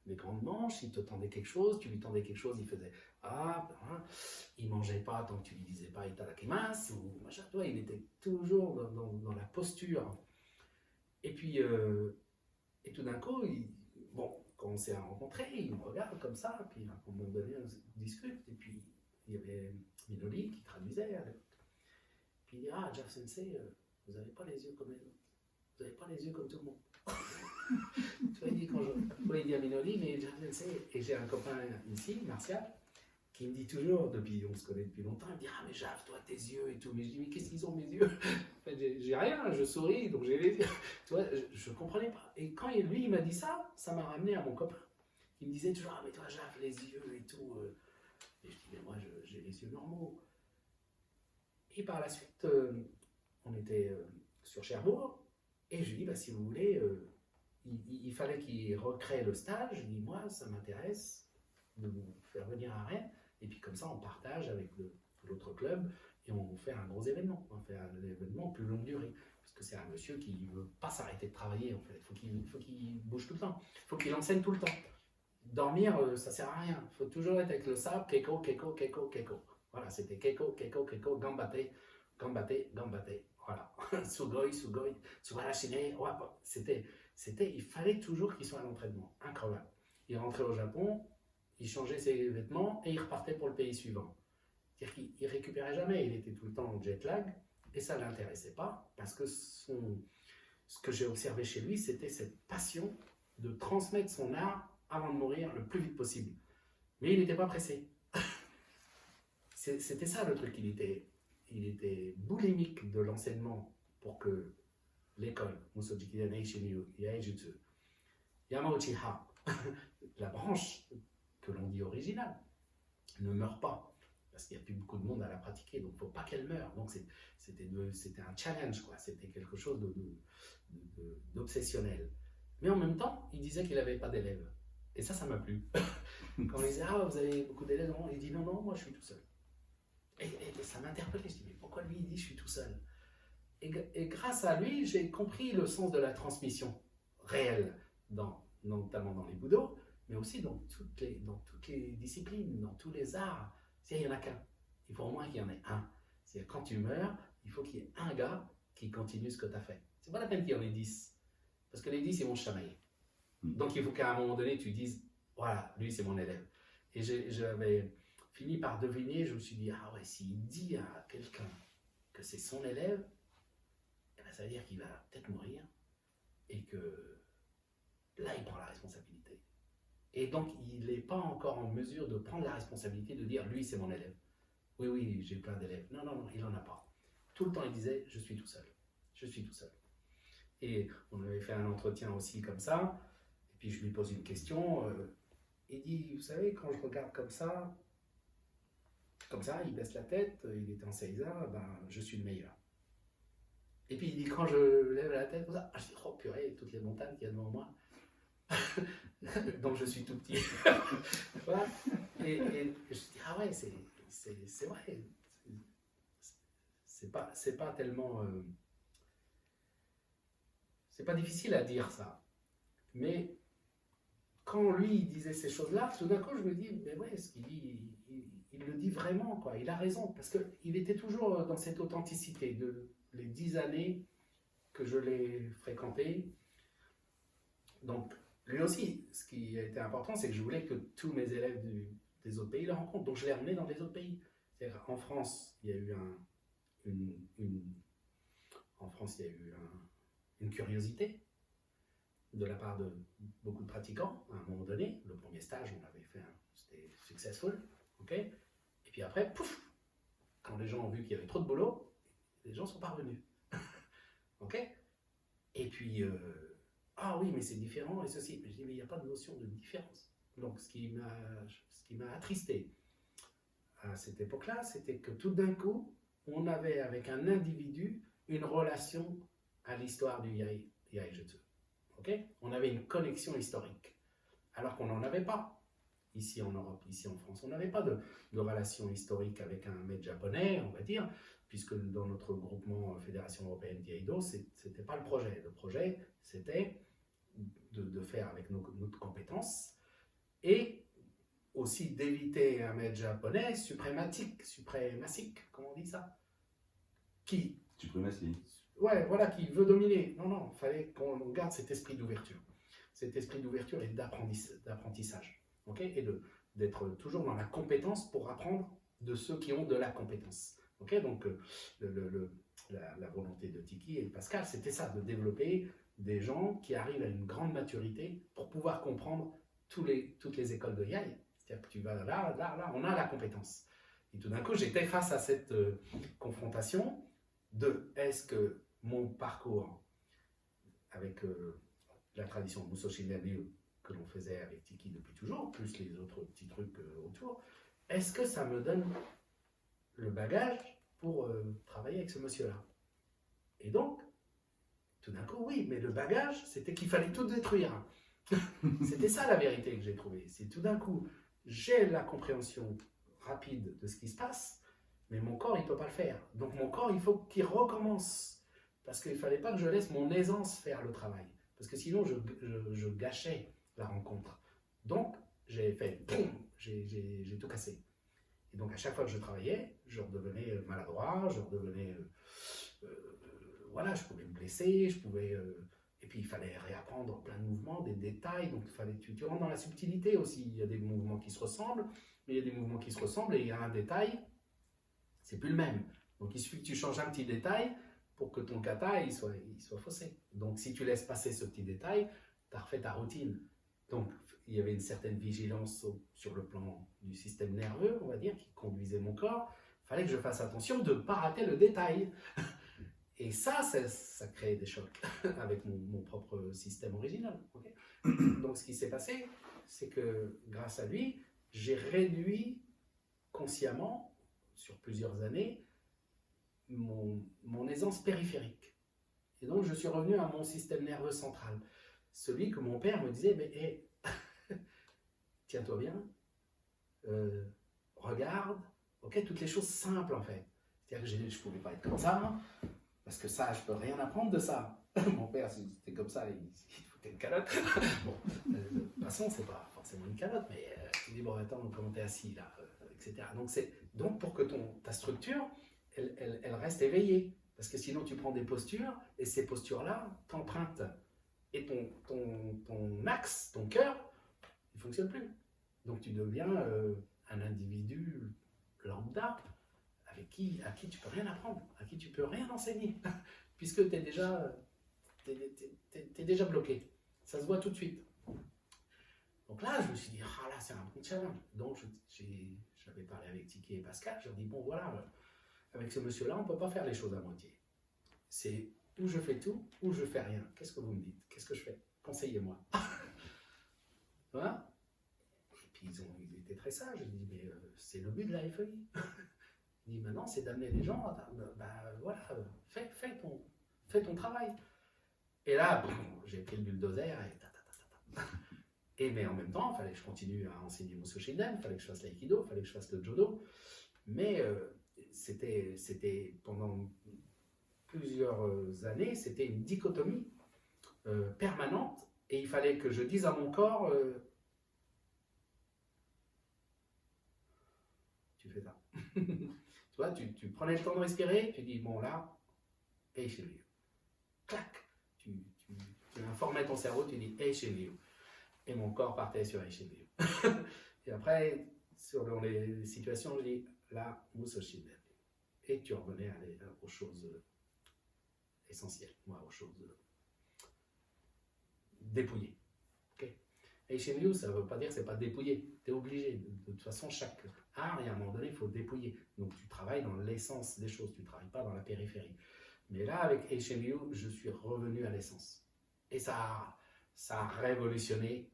les grandes manches, il te tendait quelque chose, tu lui tendais quelque chose, il faisait il mangeait pas tant que tu lui disais pas itadakimasu ou machin, toi, il était toujours dans la posture. Et puis, et tout d'un coup, quand on s'est rencontrés, il me regarde comme ça, puis à un moment donné, on discute, et puis il y avait Minoli qui traduisait à l'époque. Puis il dit, Jeff Sensei, vous n'avez pas les yeux comme les autres. Vous n'avez pas les yeux comme tout le monde. Tu vois, il dit, il dit à Minoli, mais Jeff Sensei, et j'ai un copain ici, Martial, qui me dit toujours, on se connaît depuis longtemps, il me dit, mais Jeff, toi, tes yeux et tout. Mais je dis, mais qu'est-ce qu'ils ont mes yeux? En fait, j'ai rien, je souris, donc j'ai les yeux. Tu vois, je ne comprenais pas. Et quand lui, il m'a dit ça m'a ramené à mon copain. Il me disait toujours, mais toi, Jeff, les yeux et tout. Et je dis, mais moi, j'ai les yeux normaux. Et par la suite, on était sur Cherbourg, et je lui dis, si vous voulez, il fallait qu'il recrée le stage. Je dis, moi, ça m'intéresse de vous faire venir à Rennes, et puis comme ça, on partage avec l'autre club, et on fait un gros événement. On fait un événement plus longue durée, parce que c'est un monsieur qui ne veut pas s'arrêter de travailler, en fait. Il faut qu'il bouge tout le temps, il faut qu'il enseigne tout le temps. Dormir, ça ne sert à rien, il faut toujours être avec le sable, keko, keko, keko, keko. Voilà, c'était keko, keko, keko, gambate, gambate, gambate. Voilà, sugoi, sugoi, subarashine. Il fallait toujours qu'il soit à l'entraînement. Incroyable. Il rentrait au Japon, il changeait ses vêtements et il repartait pour le pays suivant. C'est-à-dire qu'il ne récupérait jamais, il était tout le temps en jet lag et ça ne l'intéressait pas parce que ce que j'ai observé chez lui, c'était cette passion de transmettre son art avant de mourir le plus vite possible. Mais il n'était pas pressé. C'était ça le truc, il était boulimique de l'enseignement pour que l'école, Musojiki Neishinyu Yaijutsu, Yamauchi Ha, la branche que l'on dit originale, ne meurt pas, parce qu'il n'y a plus beaucoup de monde à la pratiquer, donc il ne faut pas qu'elle meure. Donc c'était un challenge, quoi. C'était quelque chose d'obsessionnel. Mais en même temps, il disait qu'il n'avait pas d'élèves. Et ça m'a plu. Quand il disait, vous avez beaucoup d'élèves, il dit, non, moi je suis tout seul. Et ça m'interpellait, je dis, mais pourquoi lui il dit, je suis tout seul? Et grâce à lui, j'ai compris le sens de la transmission réelle, notamment dans les Budo, mais aussi dans toutes les disciplines, dans tous les arts. Il n'y en a qu'un. Il faut au moins qu'il y en ait un. C'est-à-dire quand tu meurs, il faut qu'il y ait un gars qui continue ce que tu as fait. C'est pas la peine qu'il y en ait 10. Parce que les 10, ils vont se chamailler. Donc il faut qu'à un moment donné, tu dises, voilà, lui c'est mon élève. Et j'avais fini par deviner, je me suis dit, s'il dit à quelqu'un que c'est son élève, ça veut dire qu'il va peut-être mourir et que là, il prend la responsabilité. Et donc, il n'est pas encore en mesure de prendre la responsabilité de dire, lui, c'est mon élève. Oui, j'ai plein d'élèves. Non, il n'en a pas. Tout le temps, il disait, je suis tout seul. Je suis tout seul. Et on avait fait un entretien aussi comme ça. Et puis, je lui pose une question. Il dit, vous savez, quand je regarde comme ça, il baisse la tête, il était en Seiza, je suis le meilleur. Et puis il dit, quand je lève la tête, je dis, oh purée, toutes les montagnes qu'il y a devant moi. Donc je suis tout petit. Voilà. Et je dis, c'est vrai. C'est pas tellement. C'est pas difficile à dire ça. Mais quand lui il disait ces choses-là, tout d'un coup je me dis, mais ouais, ce qu'il dit, il le dit vraiment, quoi. Il a raison. Parce qu'il était toujours dans cette authenticité les 10 années que je l'ai fréquenté. Donc, lui aussi, ce qui a été important, c'est que je voulais que tous mes élèves des autres pays le rencontrent. Donc, je l'ai emmené dans les autres pays. C'est-à-dire, en France, il y a eu une curiosité de la part de beaucoup de pratiquants. À un moment donné, le premier stage, on l'avait fait, c'était successful. Ok. Et puis après, pouf, quand les gens ont vu qu'il y avait trop de boulot, les gens sont pas revenus. Ok. Et puis, oui, mais c'est différent et ceci. Mais je dis, mais il n'y a pas de notion de différence. Donc, ce qui m'a attristé à cette époque-là, c'était que tout d'un coup, on avait avec un individu une relation à l'histoire du Yai Jutsu. Okay? On avait une connexion historique, alors qu'on n'en avait pas ici en Europe, ici en France. On n'avait pas de relation historique avec un maître japonais, on va dire, puisque dans notre groupement Fédération Européenne d'Iaido, ce n'était pas le projet. Le projet, c'était de faire avec notre compétence et aussi d'éviter un maître japonais suprématique, comment on dit ça? Suprématie. Ouais, voilà, qui veut dominer. Non, il fallait qu'on garde cet esprit d'ouverture. Cet esprit d'ouverture et d'apprentissage. Okay? Et d'être toujours dans la compétence pour apprendre de ceux qui ont de la compétence. Okay? Donc, la volonté de Tiki et de Pascal, c'était ça, de développer des gens qui arrivent à une grande maturité pour pouvoir comprendre toutes les écoles de Yai. C'est-à-dire que tu vas là, on a la compétence. Et tout d'un coup, j'étais face à cette confrontation de est-ce que mon parcours avec la tradition Musoshi Ryu que l'on faisait avec Tiki depuis toujours, plus les autres petits trucs autour, est-ce que ça me donne le bagage pour travailler avec ce monsieur-là? Et donc, tout d'un coup, oui, mais le bagage, c'était qu'il fallait tout détruire. C'était ça la vérité que j'ai trouvée. C'est tout d'un coup, j'ai la compréhension rapide de ce qui se passe, mais mon corps, il ne peut pas le faire. Donc mon corps, il faut qu'il recommence. Parce qu'il ne fallait pas que je laisse mon aisance faire le travail. Parce que sinon, je gâchais la rencontre. Donc, j'ai fait, boum, j'ai tout cassé. Et donc, à chaque fois que je travaillais, je redevenais maladroit, je redevenais... voilà, je pouvais me blesser, et puis, il fallait réapprendre plein de mouvements, des détails. Donc, tu rentres dans la subtilité aussi. Il y a des mouvements qui se ressemblent, mais il y a des mouvements qui se ressemblent et il y a un détail, c'est plus le même. Donc, il suffit que tu changes un petit détail pour que ton kata il soit faussé. Donc, si tu laisses passer ce petit détail, tu as refait ta routine. Donc, il y avait une certaine vigilance sur le plan du système nerveux, on va dire, qui conduisait mon corps. Il fallait que je fasse attention de ne pas rater le détail. Et ça crée des chocs avec mon propre système original. Okay? Donc, ce qui s'est passé, c'est que grâce à lui, j'ai réduit consciemment, sur plusieurs années, mon aisance périphérique. Et donc, je suis revenu à mon système nerveux central. Celui que mon père me disait, mais hey, tiens-toi bien, regarde, ok, toutes les choses simples en fait. C'est-à-dire que je ne pouvais pas être comme ça, hein, parce que ça, je ne peux rien apprendre de ça. Mon père, c'était comme ça, il foutait une calotte. Bon, de toute façon, c'est pas forcément une calotte, mais tu dis, bon, attends, comment t'es assis là, etc. Donc, pour que ta structure, elle reste éveillée. Parce que sinon, tu prends des postures, et ces postures-là t'empruntent. Et ton axe, ton cœur, il ne fonctionne plus. Donc, tu deviens un individu lambda à qui tu ne peux rien apprendre, à qui tu ne peux rien enseigner, puisque tu es déjà bloqué. Ça se voit tout de suite. Donc là, je me suis dit, ah là, c'est un bon challenge. Donc, j'avais parlé avec Tiki et Pascal, je leur ai dit, bon voilà, avec ce monsieur-là, on ne peut pas faire les choses à moitié. C'est ou je fais tout, ou je fais rien. Qu'est-ce que vous me dites? Qu'est-ce que je fais? Conseillez-moi. Voilà. Et puis ils étaient très sages. Je dis, mais c'est le but de la FEI. Il dit, maintenant, c'est d'amener les gens, voilà, fais ton travail. Et là, j'ai pris le bulldozer et mais en même temps, il fallait que je continue à enseigner Musoshi Den, il fallait que je fasse l'aïkido, il fallait que je fasse le judo. Mais c'était pendant plusieurs années, c'était une dichotomie permanente et il fallait que je dise à mon corps tu fais ça. Tu vois, tu prenais le temps de respirer, tu dis bon là, hey chez lui. Clac, tu informais ton cerveau, tu dis hey chez lui. Et mon corps partait sur hey chez lui. Et après, sur les situations, je dis là, Musoshi Den. Et tu revenais aux choses essentielles, aux choses dépouillées. Okay. Et chez nous, ça ne veut pas dire que ce n'est pas dépouillé. Tu es obligé. De toute façon, chaque art, et à un moment donné, il faut dépouiller. Donc tu travailles dans l'essence des choses, tu ne travailles pas dans la périphérie. Mais là, avec Eishenryu, je suis revenu à l'essence. Et ça a révolutionné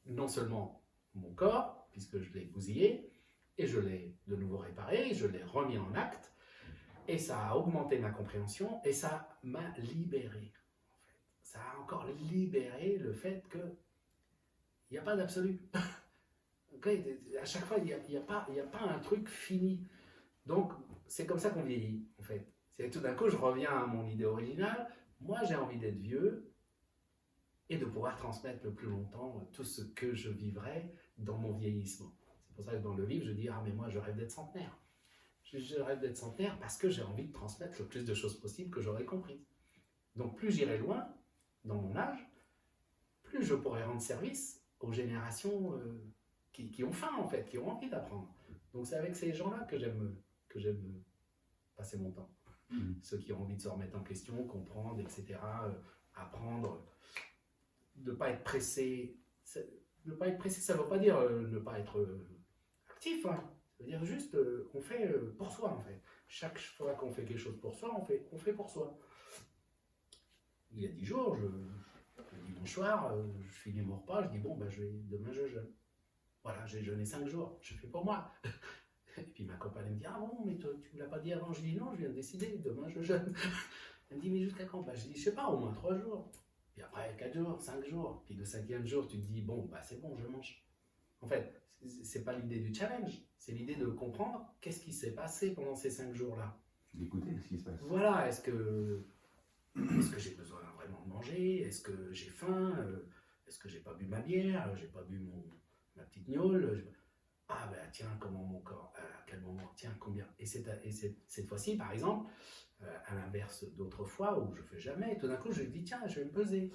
non seulement mon corps, puisque je l'ai bousillé, et je l'ai de nouveau réparé, je l'ai remis en acte, Et ça a augmenté ma compréhension et ça m'a libéré. En fait. Ça a encore libéré le fait qu'il n'y a pas d'absolu. Okay, à chaque fois, il n'y a pas un truc fini. Donc, c'est comme ça qu'on vieillit, en fait. C'est tout d'un coup, je reviens à mon idée originale. Moi, j'ai envie d'être vieux et de pouvoir transmettre le plus longtemps tout ce que je vivrai dans mon vieillissement. C'est pour ça que dans le livre, je dis « Ah, mais moi, je rêve d'être centenaire. Je rêve d'être centenaire parce que j'ai envie de transmettre le plus de choses possibles que j'aurais comprises. Donc, plus j'irai loin dans mon âge, plus je pourrai rendre service aux générations qui ont faim, en fait, qui ont envie d'apprendre. Donc, c'est avec ces gens-là que j'aime passer mon temps. Ceux qui ont envie de se remettre en question, comprendre, etc., apprendre, de ne pas être pressé. Ne pas être pressé, ça ne veut pas dire ne pas être actif, hein. Ça veut dire juste qu'on fait pour soi, en fait. Chaque fois qu'on fait quelque chose pour soi, on fait pour soi. Il y a 10 jours, le dimanche soir, je finis mon repas, je dis bon, ben, demain je jeûne. Voilà, j'ai jeûné 5 jours, je fais pour moi. Et puis ma compagne me dit ah bon, mais toi, tu ne me l'as pas dit avant. Je dis non, je viens de décider, demain je jeûne. Elle me dit mais jusqu'à quand? Je dis je sais pas, au moins 3 jours. Puis après 4 jours, 5 jours. Puis le 5e jour, tu te dis bon, bah c'est bon, je mange. En fait, c'est pas l'idée du challenge, c'est l'idée de comprendre qu'est-ce qui s'est passé pendant ces 5 jours-là. D'écouter ce qui se passe. Voilà, est-ce que j'ai besoin vraiment de manger? Est-ce que j'ai faim? Est-ce que j'ai pas bu ma bière? J'ai pas bu ma petite gnôle? Ah ben tiens, comment mon corps, à quel moment, tiens, combien? Et cette fois-ci, par exemple, à l'inverse d'autres fois où je fais jamais, tout d'un coup je me dis tiens, je vais me peser.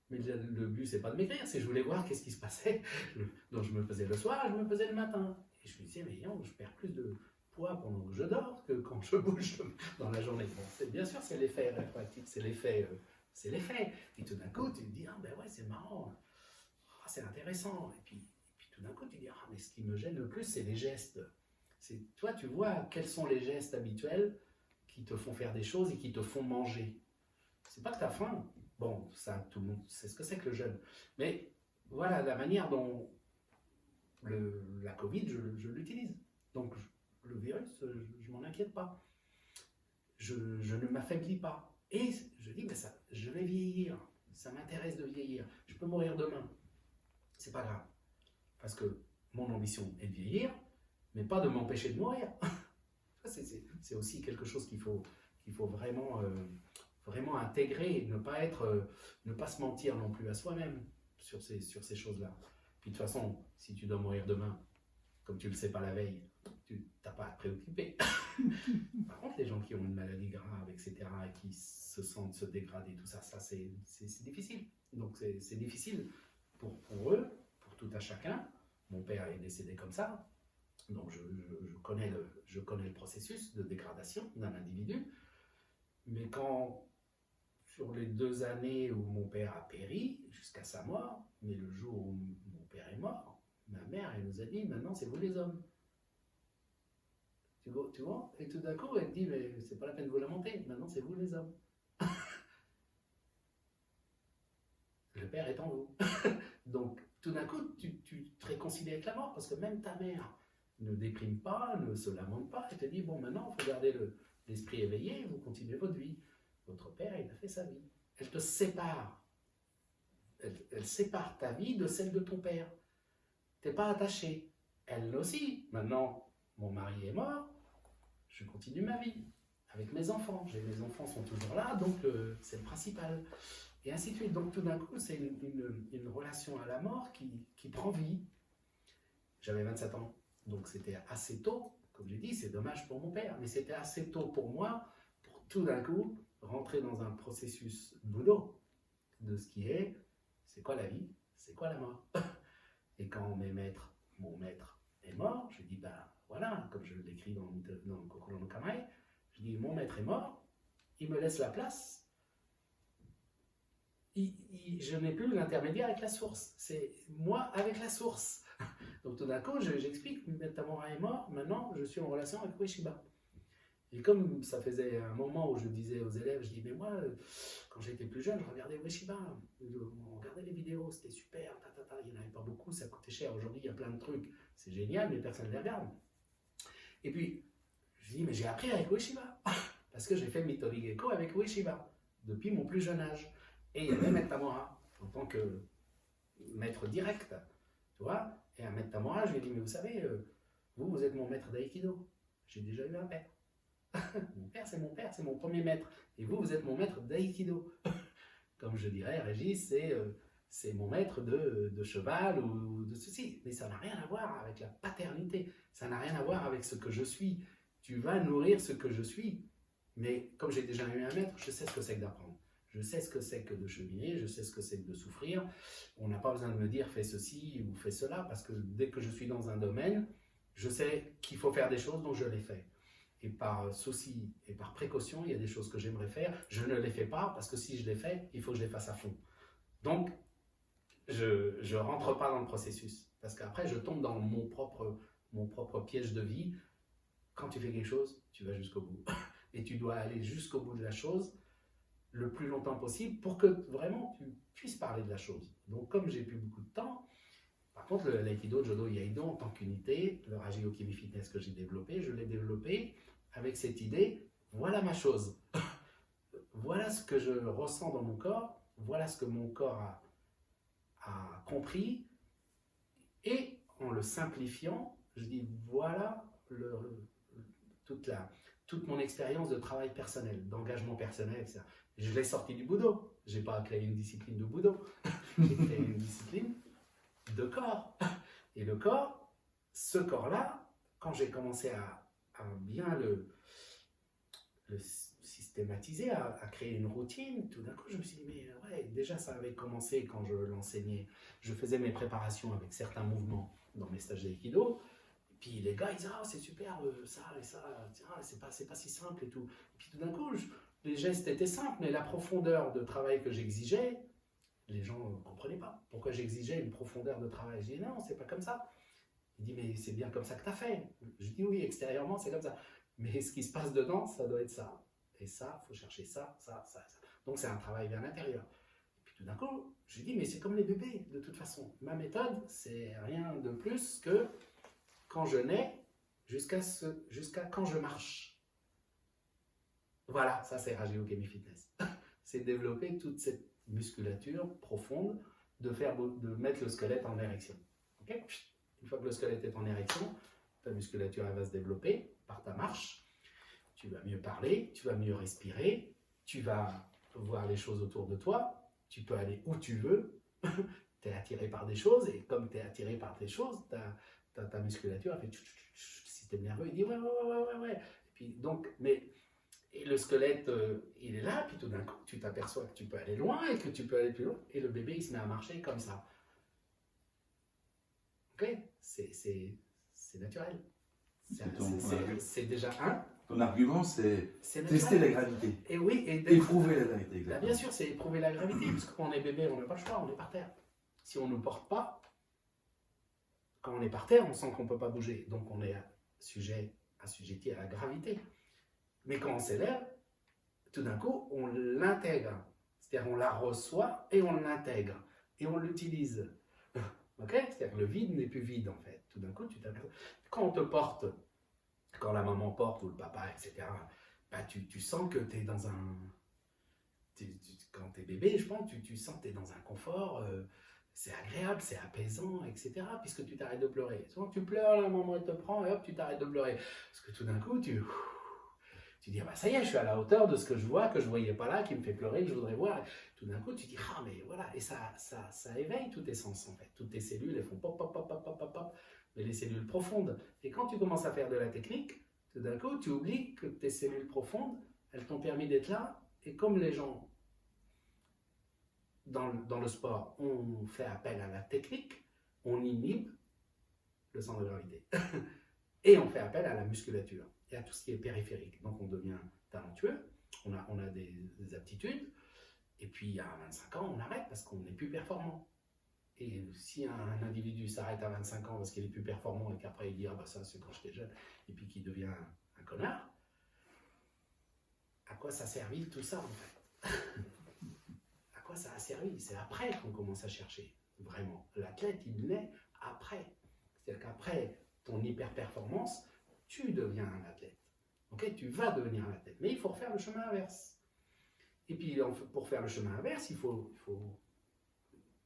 Mais le but, c'est pas de maigrir, c'est je voulais voir qu'est-ce qui se passait. Donc je me pesais le soir et je me pesais le matin. Et je me disais, mais non, je perds plus de poids pendant que je dors que quand je bouge dans la journée. Bon, bien sûr, c'est l'effet rétroactif, c'est l'effet. Et tout d'un coup, tu te dis, ah ben ouais, c'est marrant, ah, c'est intéressant. Et puis tout d'un coup, tu te dis, ah mais ce qui me gêne le plus, c'est les gestes. Toi, tu vois quels sont les gestes habituels qui te font faire des choses et qui te font manger. C'est pas que tu as faim. Bon, ça, tout le monde sait ce que c'est que le jeûne. Mais voilà la manière dont la Covid, je l'utilise. Donc, le virus, je m'en inquiète pas. Je ne m'affaiblis pas. Et je dis, ben ça, je vais vieillir. Ça m'intéresse de vieillir. Je peux mourir demain. C'est pas grave. Parce que mon ambition est de vieillir, mais pas de m'empêcher de mourir. C'est aussi quelque chose qu'il faut vraiment... vraiment intégrer, ne pas se mentir non plus à soi-même sur ces choses-là. Puis de toute façon, si tu dois mourir demain, comme tu ne le sais pas la veille, tu n'as pas à te préoccuper. Par contre, les gens qui ont une maladie grave, etc., et qui se sentent se dégrader, tout ça, c'est difficile. Donc c'est difficile pour eux, pour tout à chacun. Mon père est décédé comme ça, donc je connais le processus de dégradation d'un individu. Mais quand sur les 2 années où mon père a péri, jusqu'à sa mort, mais le jour où mon père est mort, ma mère, elle nous a dit, maintenant c'est vous les hommes. Tu vois? Et tout d'un coup, elle dit, mais c'est pas la peine de vous lamenter, maintenant c'est vous les hommes. Le père est en vous. Donc, tout d'un coup, tu te réconcilies avec la mort, parce que même ta mère ne déprime pas, ne se lamente pas, elle te dit, bon, maintenant, il faut garder l'esprit éveillé, vous continuez votre vie. Votre père, il a fait sa vie. Elle te sépare. Elle sépare ta vie de celle de ton père. Tu n'es pas attaché. Elle aussi. Maintenant, mon mari est mort, je continue ma vie avec mes enfants. Mes enfants sont toujours là, donc c'est le principal. Et ainsi de suite. Donc tout d'un coup, c'est une relation à la mort qui prend vie. J'avais 27 ans, donc c'était assez tôt. Comme j'ai dit, c'est dommage pour mon père, mais c'était assez tôt pour moi, pour tout d'un coup rentrer dans un processus boulot de ce qui est, c'est quoi la vie, c'est quoi la mort. Et quand mon maître est mort, je dis, ben voilà, comme je l'écris dans Kokoro no Kamae, je dis, mon maître est mort, il me laisse la place, je n'ai plus l'intermédiaire avec la source, c'est moi avec la source. Donc tout d'un coup, j'explique, Maître Tamura est mort, maintenant je suis en relation avec Ueshiba. Et comme ça faisait un moment où je disais aux élèves, je dis, mais moi, quand j'étais plus jeune, je regardais Ueshiba, on regardait les vidéos, c'était super, il n'y en avait pas beaucoup, ça coûtait cher. Aujourd'hui, il y a plein de trucs, c'est génial, mais personne ne les regarde. Et puis, Je dis, mais j'ai appris avec Ueshiba. Parce que j'ai fait Mittori Gecko avec Ueshiba, depuis mon plus jeune âge. Et il y avait Maître Tamura, en tant que maître direct, tu vois. Et à Maître Tamura, je lui ai dit, mais vous savez, vous êtes mon maître d'aïkido. J'ai déjà eu un père. Mon père, c'est mon premier maître. Et vous êtes mon maître d'aïkido. Comme je dirais, Régis, c'est mon maître de cheval ou de ceci. Mais ça n'a rien à voir avec la paternité. Ça n'a rien à voir avec ce que je suis. Tu vas nourrir ce que je suis. Mais comme j'ai déjà eu un maître, je sais ce que c'est que d'apprendre. Je sais ce que c'est que de cheminer, je sais ce que c'est que de souffrir. On n'a pas besoin de me dire fais ceci ou fais cela, parce que dès que je suis dans un domaine, je sais qu'il faut faire des choses, donc je les fais. Et par souci et par précaution, il y a des choses que j'aimerais faire, je ne les fais pas, parce que si je les fais, il faut que je les fasse à fond. Donc, je ne rentre pas dans le processus, parce qu'après, je tombe dans mon propre piège de vie. Quand tu fais quelque chose, tu vas jusqu'au bout. Et tu dois aller jusqu'au bout de la chose le plus longtemps possible pour que vraiment tu puisses parler de la chose. Donc, comme j'ai plus beaucoup de temps, par contre, l'aïkido, Jodo, Iaido, en tant qu'unité, le Rajio Kimi Fitness que j'ai développé, je l'ai développé avec cette idée, voilà ma chose. Voilà ce que je ressens dans mon corps, voilà ce que mon corps a compris, et en le simplifiant, je dis, voilà toute mon expérience de travail personnel, d'engagement personnel, etc. Je l'ai sorti du Budo. Je n'ai pas créé une discipline de Budo. J'ai créé une discipline de corps. Et le corps, ce corps-là, quand j'ai commencé à bien le systématiser, à créer une routine, tout d'un coup, je me suis dit, mais ouais, déjà, ça avait commencé quand je l'enseignais. Je faisais mes préparations avec certains mouvements dans mes stages d'aïkido. Puis les gars, ils disaient, ah, c'est super, ça et ça, tiens, c'est pas si simple et tout. Et puis tout d'un coup, les gestes étaient simples, mais la profondeur de travail que j'exigeais, les gens ne comprenaient pas. Pourquoi j'exigeais une profondeur de travail? Je dis, non, c'est pas comme ça. Il dit, mais c'est bien comme ça que tu as fait. Je dis, oui, extérieurement, c'est comme ça. Mais ce qui se passe dedans, ça doit être ça. Et ça, il faut chercher ça. Donc c'est un travail vers l'intérieur. Et puis tout d'un coup, je lui dis, mais c'est comme les bébés, de toute façon. Ma méthode, c'est rien de plus que quand je nais jusqu'à quand je marche. Voilà, ça c'est Rajio Kimi Fitness. C'est développer toute cette musculature profonde, de mettre le squelette en érection. Okay? Une fois que le squelette est en érection, ta musculature elle va se développer par ta marche. Tu vas mieux parler, tu vas mieux respirer, tu vas voir les choses autour de toi, tu peux aller où tu veux, tu es attiré par des choses, et comme tu es attiré par des choses, ta musculature elle fait si tu es nerveux, il dit ouais. Et puis donc, et le squelette, il est là, puis tout d'un coup, tu t'aperçois que tu peux aller loin et que tu peux aller plus loin, et le bébé, il se met à marcher comme ça. Ok, c'est naturel. C'est déjà un. Ton argument, c'est tester la gravité. Et oui, éprouver la gravité. Bah bien sûr, c'est éprouver la gravité, parce que quand on est bébé, on n'a pas le choix, on est par terre. Si on ne porte pas, quand on est par terre, on sent qu'on ne peut pas bouger. Donc on est assujetti à la gravité. Mais quand on s'élève, tout d'un coup, on l'intègre. C'est-à-dire on la reçoit et on l'intègre. Et on l'utilise. Okay? C'est-à-dire que le vide n'est plus vide, en fait. Tout d'un coup, tu t'aperçois. Quand on te porte, quand la maman porte ou le papa, etc., bah, tu sens que tu es dans un... quand tu es bébé, je pense, tu sens que tu es dans un confort... c'est agréable, c'est apaisant, etc. Puisque tu t'arrêtes de pleurer. Souvent tu pleures, la maman elle te prend et hop, tu t'arrêtes de pleurer. Parce que tout d'un coup, tu dis, ah bah ça y est, je suis à la hauteur de ce que je vois, que je ne voyais pas là, qui me fait pleurer, que je voudrais voir. Tout d'un coup, tu dis, ah mais voilà. Et ça éveille tous tes sens en fait. Toutes tes cellules, elles font pop, pop, pop, pop, pop, pop, pop. Mais les cellules profondes. Et quand tu commences à faire de la technique, tout d'un coup, tu oublies que tes cellules profondes, elles t'ont permis d'être là. Et comme les gens... Dans le sport, on fait appel à la technique, on inhibe le centre de gravité. Et on fait appel à la musculature et à tout ce qui est périphérique. Donc on devient talentueux, on a des aptitudes, et puis à 25 ans, on arrête parce qu'on n'est plus performant. Et si un individu s'arrête à 25 ans parce qu'il est plus performant et qu'après il dit « Ah bah ça c'est quand j'étais jeune » et puis qu'il devient un connard, à quoi ça servit tout ça en fait? À quoi ça a servi? C'est après qu'on commence à chercher, vraiment. L'athlète, il naît après. C'est-à-dire qu'après ton hyper-performance, tu deviens un athlète. Ok, tu vas devenir un athlète, mais il faut refaire le chemin inverse. Et puis, pour faire le chemin inverse, il faut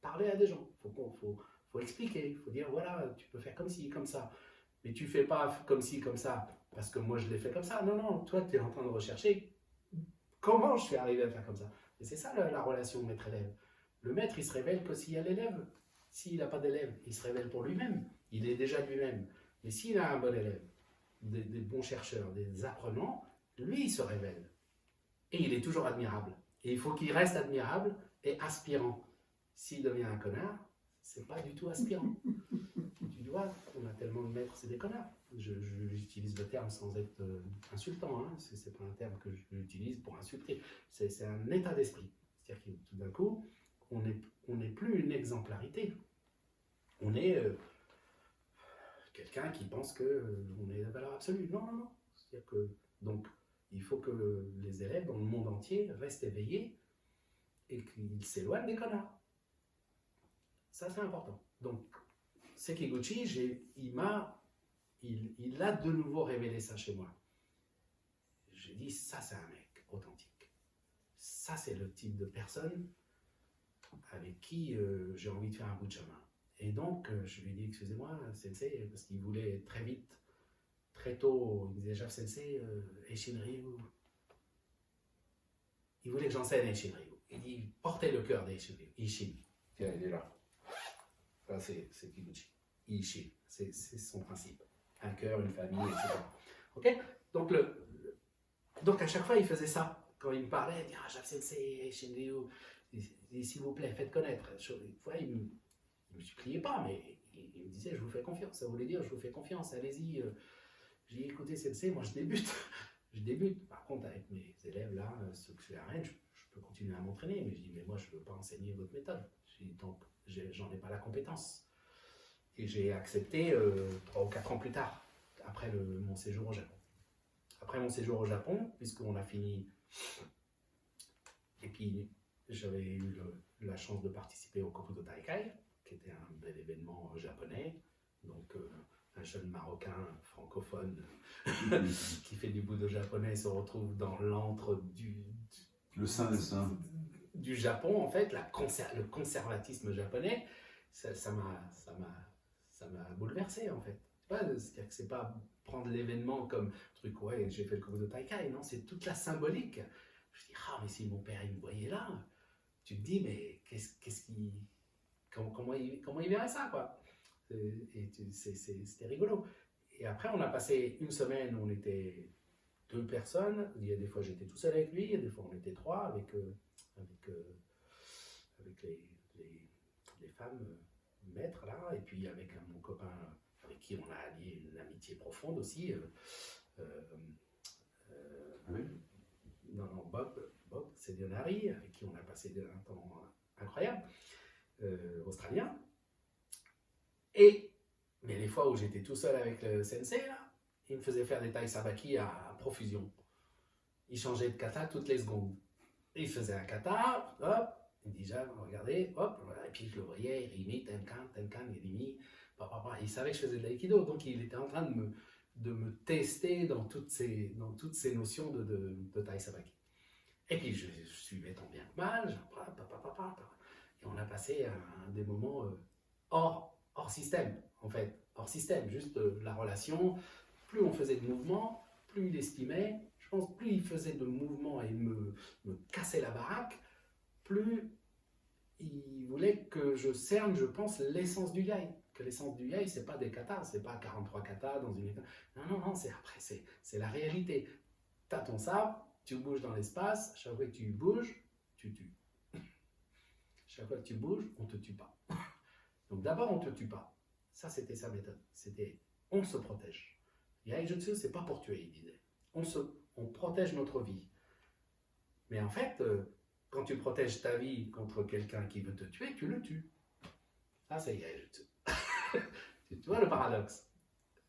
parler à des gens. Faut expliquer. Il faut dire, voilà, tu peux faire comme ci, comme ça. Mais tu fais pas comme ci, comme ça, parce que moi, je l'ai fait comme ça. Non, non, toi, tu es en train de rechercher comment je suis arrivé à faire comme ça. Et c'est ça la relation maître-élève. Le maître, il se révèle que s'il y a l'élève. S'il n'a pas d'élève, il se révèle pour lui-même. Il est déjà lui-même. Mais s'il a un bon élève, des bons chercheurs, des apprenants, lui, il se révèle. Et il est toujours admirable. Et il faut qu'il reste admirable et aspirant. S'il devient un connard, c'est pas du tout aspirant. Tu vois, on a tellement de maîtres, c'est des connards. J'utilise le terme sans être insultant. Hein. C'est pas un terme que j'utilise pour insulter. C'est un état d'esprit. C'est-à-dire que tout d'un coup, on n'est plus une exemplarité. On est quelqu'un qui pense qu'on est la valeur absolue. Non, non, non. C'est-à-dire que, donc, il faut que les élèves dans le monde entier restent éveillés et qu'ils s'éloignent des connards. Ça, c'est important. Donc, Sekiguchi, il a de nouveau révélé ça chez moi. J'ai dit, ça, c'est un mec authentique. Ça, c'est le type de personne avec qui j'ai envie de faire un bout de chemin. Et donc, je lui ai dit, excusez-moi, sensei, parce qu'il voulait très vite, très tôt, il me disait, Jaf sensei, Eishin Ryu. Il voulait que j'enseigne Eishin Ryu. Il dit, portez le cœur d'Eishin Ryu. Ishin. Tiens, il est là. Ça, c'est Kiguchi. Ishin. C'est son principe. Un cœur, une famille, etc. Ok? Donc, à chaque fois, il faisait ça. Quand il me parlait, il dit, Jaf sensei, Eishin Ryu. S'il vous plaît, faites connaître. Une fois, il ne me suppliait pas, mais il me disait, je vous fais confiance. Ça voulait dire, je vous fais confiance, allez-y. J'ai dit, écoutez, sensei, moi je débute. Je débute. Par contre, avec mes élèves là, ceux que je suis à Rennes, je peux continuer à m'entraîner. Mais je dis, mais moi, je ne veux pas enseigner votre méthode. Donc, j'en ai pas la compétence. Et j'ai accepté 3 ou 4 ans plus tard, après mon séjour au Japon. Après mon séjour au Japon, puisqu'on a fini. Et puis, j'avais eu la chance de participer au Kokudo Taikai, qui était un bel événement japonais. Donc, un jeune Marocain francophone qui fait du budo japonais se retrouve dans l'antre le sein des seins du Japon, en fait, le conservatisme japonais, ça m'a bouleversé, en fait. C'est-à-dire que c'est pas prendre l'événement comme truc, ouais, j'ai fait le Kokudo Taikai, non, c'est toute la symbolique. Je dis, ah, mais si mon père il me voyait là, tu te dis, mais comment il verrait ça, quoi. Et c'était rigolo. Et après, on a passé une semaine où on était 2 personnes. Il y a des fois, j'étais tout seul avec lui, il y a des fois, on était 3 avec les femmes maîtres, là. Et puis, avec mon copain avec qui on a allié une amitié profonde aussi. Non, Bob Sedionari, avec qui on a passé un temps incroyable, australien. Mais les fois où j'étais tout seul avec le sensei, là, il me faisait faire des taï sabaki à profusion. Il changeait de kata toutes les secondes. Il faisait un kata, hop, il dit déjà, regardez, hop, voilà, et puis je le voyais, il rimit, tenkan, il rimit, papa. Il savait que je faisais de l'aïkido, donc il était en train de me tester dans toutes ces notions de taï sabaki. Et puis je suivais tant bien que mal, et on a passé des moments hors système, en fait, hors système, juste la relation. Plus on faisait de mouvements, plus il estimait, je pense, plus il faisait de mouvements et me cassait la baraque, plus il voulait que je cerne, je pense, l'essence du yai. Que l'essence du yai, c'est pas des katas, c'est pas 43 katas dans une école. Non, c'est la réalité. T'as ton sabre, tu bouges dans l'espace, chaque fois que tu bouges, tu tues. Chaque fois que tu bouges, on te tue pas. Donc d'abord, on te tue pas. Ça, c'était sa méthode. C'était, on se protège. Yai Jutsu, c'est pas pour tuer, il disait. On protège notre vie. Mais en fait, quand tu protèges ta vie contre quelqu'un qui veut te tuer, tu le tues. Ça, c'est Yai Jutsu. Tu vois le paradoxe.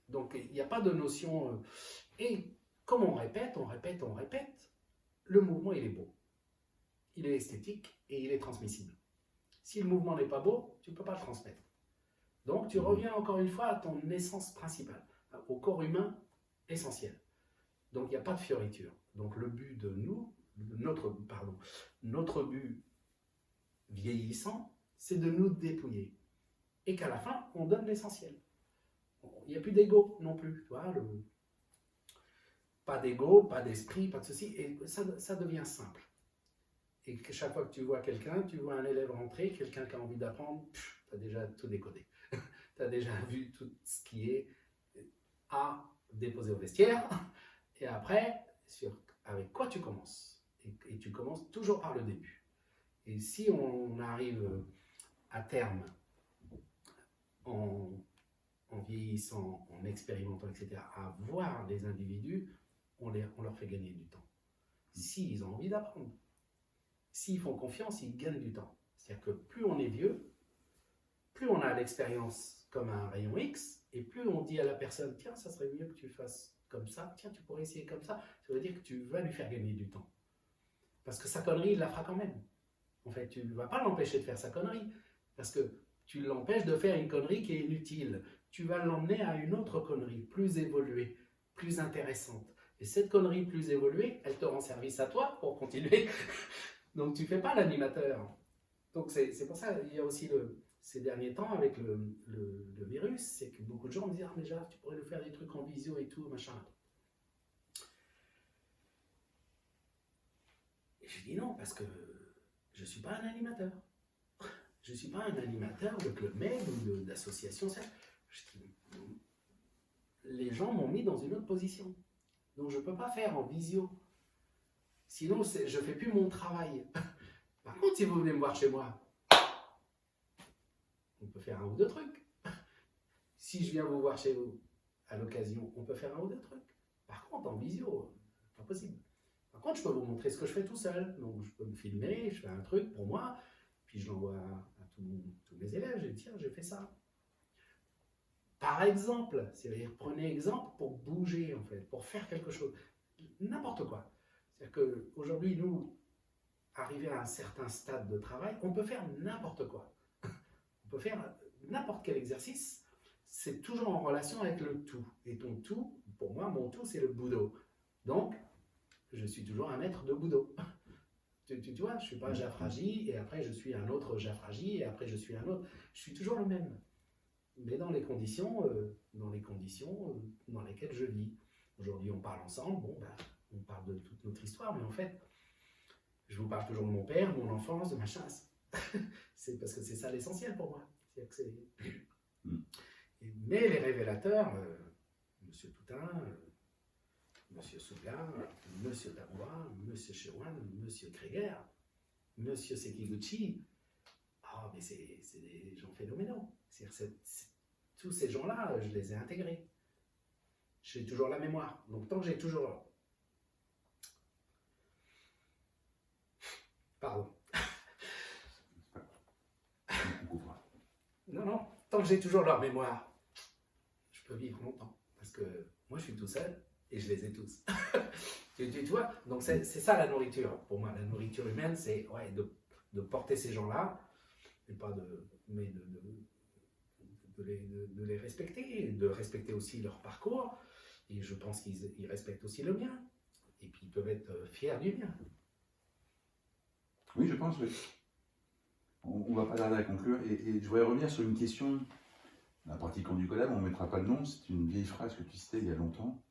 Donc, il n'y a pas de notion... Et comme on répète, le mouvement, il est beau. Il est esthétique et il est transmissible. Si le mouvement n'est pas beau, tu ne peux pas le transmettre. Donc, tu reviens encore une fois à ton essence principale, au corps humain essentiel. Donc, il n'y a pas de fioriture. Donc, le but de nous, notre but vieillissant, c'est de nous dépouiller. Et qu'à la fin, on donne l'essentiel. Il n'y a plus d'ego non plus. Tu vois, pas d'ego, pas d'esprit, pas de ceci. Et ça devient simple. Et que chaque fois que tu vois quelqu'un, tu vois un élève rentrer, quelqu'un qui a envie d'apprendre, tu as déjà tout décodé. Tu as déjà vu tout ce qui est à déposer au vestiaire. Et après, avec quoi tu commences. Et tu commences toujours par le début. Et si on arrive à terme, en vieillissant, en expérimentant, etc., à voir des individus, on leur fait gagner du temps. S'ils ont envie d'apprendre, s'ils font confiance, ils gagnent du temps. C'est-à-dire que plus on est vieux, plus on a l'expérience comme un rayon X, et plus on dit à la personne, tiens, ça serait mieux que tu fasses comme ça, tiens, tu pourrais essayer comme ça veut dire que tu vas lui faire gagner du temps. Parce que sa connerie, il la fera quand même. En fait, tu ne vas pas l'empêcher de faire sa connerie, parce que tu l'empêches de faire une connerie qui est inutile. Tu vas l'emmener à une autre connerie, plus évoluée, plus intéressante. Et cette connerie plus évoluée, elle te rend service à toi pour continuer. Donc tu ne fais pas l'animateur. Donc c'est pour ça qu'il y a aussi ces derniers temps avec le virus, c'est que beaucoup de gens me disent « Ah mais Gérard, tu pourrais nous faire des trucs en visio et tout, machin. » Et je dis non, parce que je ne suis pas un animateur. Je ne suis pas un animateur de Club Med ou d'association. Les gens m'ont mis dans une autre position. Donc je ne peux pas faire en visio. Sinon, je ne fais plus mon travail. Par contre, si vous venez me voir chez moi, on peut faire un ou deux trucs. Si je viens vous voir chez vous, à l'occasion, on peut faire un ou deux trucs. Par contre, en visio, pas possible. Par contre, je peux vous montrer ce que je fais tout seul. Donc, je peux me filmer, je fais un truc pour moi, puis je l'envoie à tous mes élèves. Je dis, tiens, j'ai fait ça. Par exemple, c'est-à-dire, prenez exemple pour bouger, en fait, pour faire quelque chose. N'importe quoi. C'est-à-dire qu'aujourd'hui, nous, arriver à un certain stade de travail, on peut faire n'importe quoi. On peut faire n'importe quel exercice. C'est toujours en relation avec le tout. Et ton tout, pour moi, mon tout, c'est le Budo. Donc, je suis toujours un maître de Budo. Tu vois, je ne suis pas Jafraji, et après je suis un autre Jafraji, et après je suis un autre. Je suis toujours le même. Mais dans les conditions dans lesquelles je vis. Aujourd'hui, on parle ensemble, bon, ben, on parle de toute notre histoire, mais en fait, je vous parle toujours de mon père, de mon enfance, de ma chasse. C'est parce que c'est ça l'essentiel pour moi. Mais les révélateurs, Monsieur Toutain, Monsieur Sougla, Monsieur Dabois, Monsieur Chewan, Monsieur Krieger, Monsieur Sekiguchi, mais c'est des gens phénoménaux. Tous ces gens-là, je les ai intégrés. J'ai toujours la mémoire. Donc tant que j'ai toujours... Pardon. Non, tant que j'ai toujours leur mémoire, je peux vivre longtemps. Parce que moi, je suis tout seul et je les ai tous. tu vois? Donc c'est ça la nourriture. Pour moi, la nourriture humaine, c'est de porter ces gens-là, et pas mais de les respecter, et de respecter aussi leur parcours. Et je pense qu'ils respectent aussi le mien. Et puis ils peuvent être fiers du mien. Oui, je pense, oui. On ne va pas tarder à conclure. Et je voudrais revenir sur une question d'un pratiquant du collab, on ne mettra pas le nom, c'est une vieille phrase que tu citais il y a longtemps,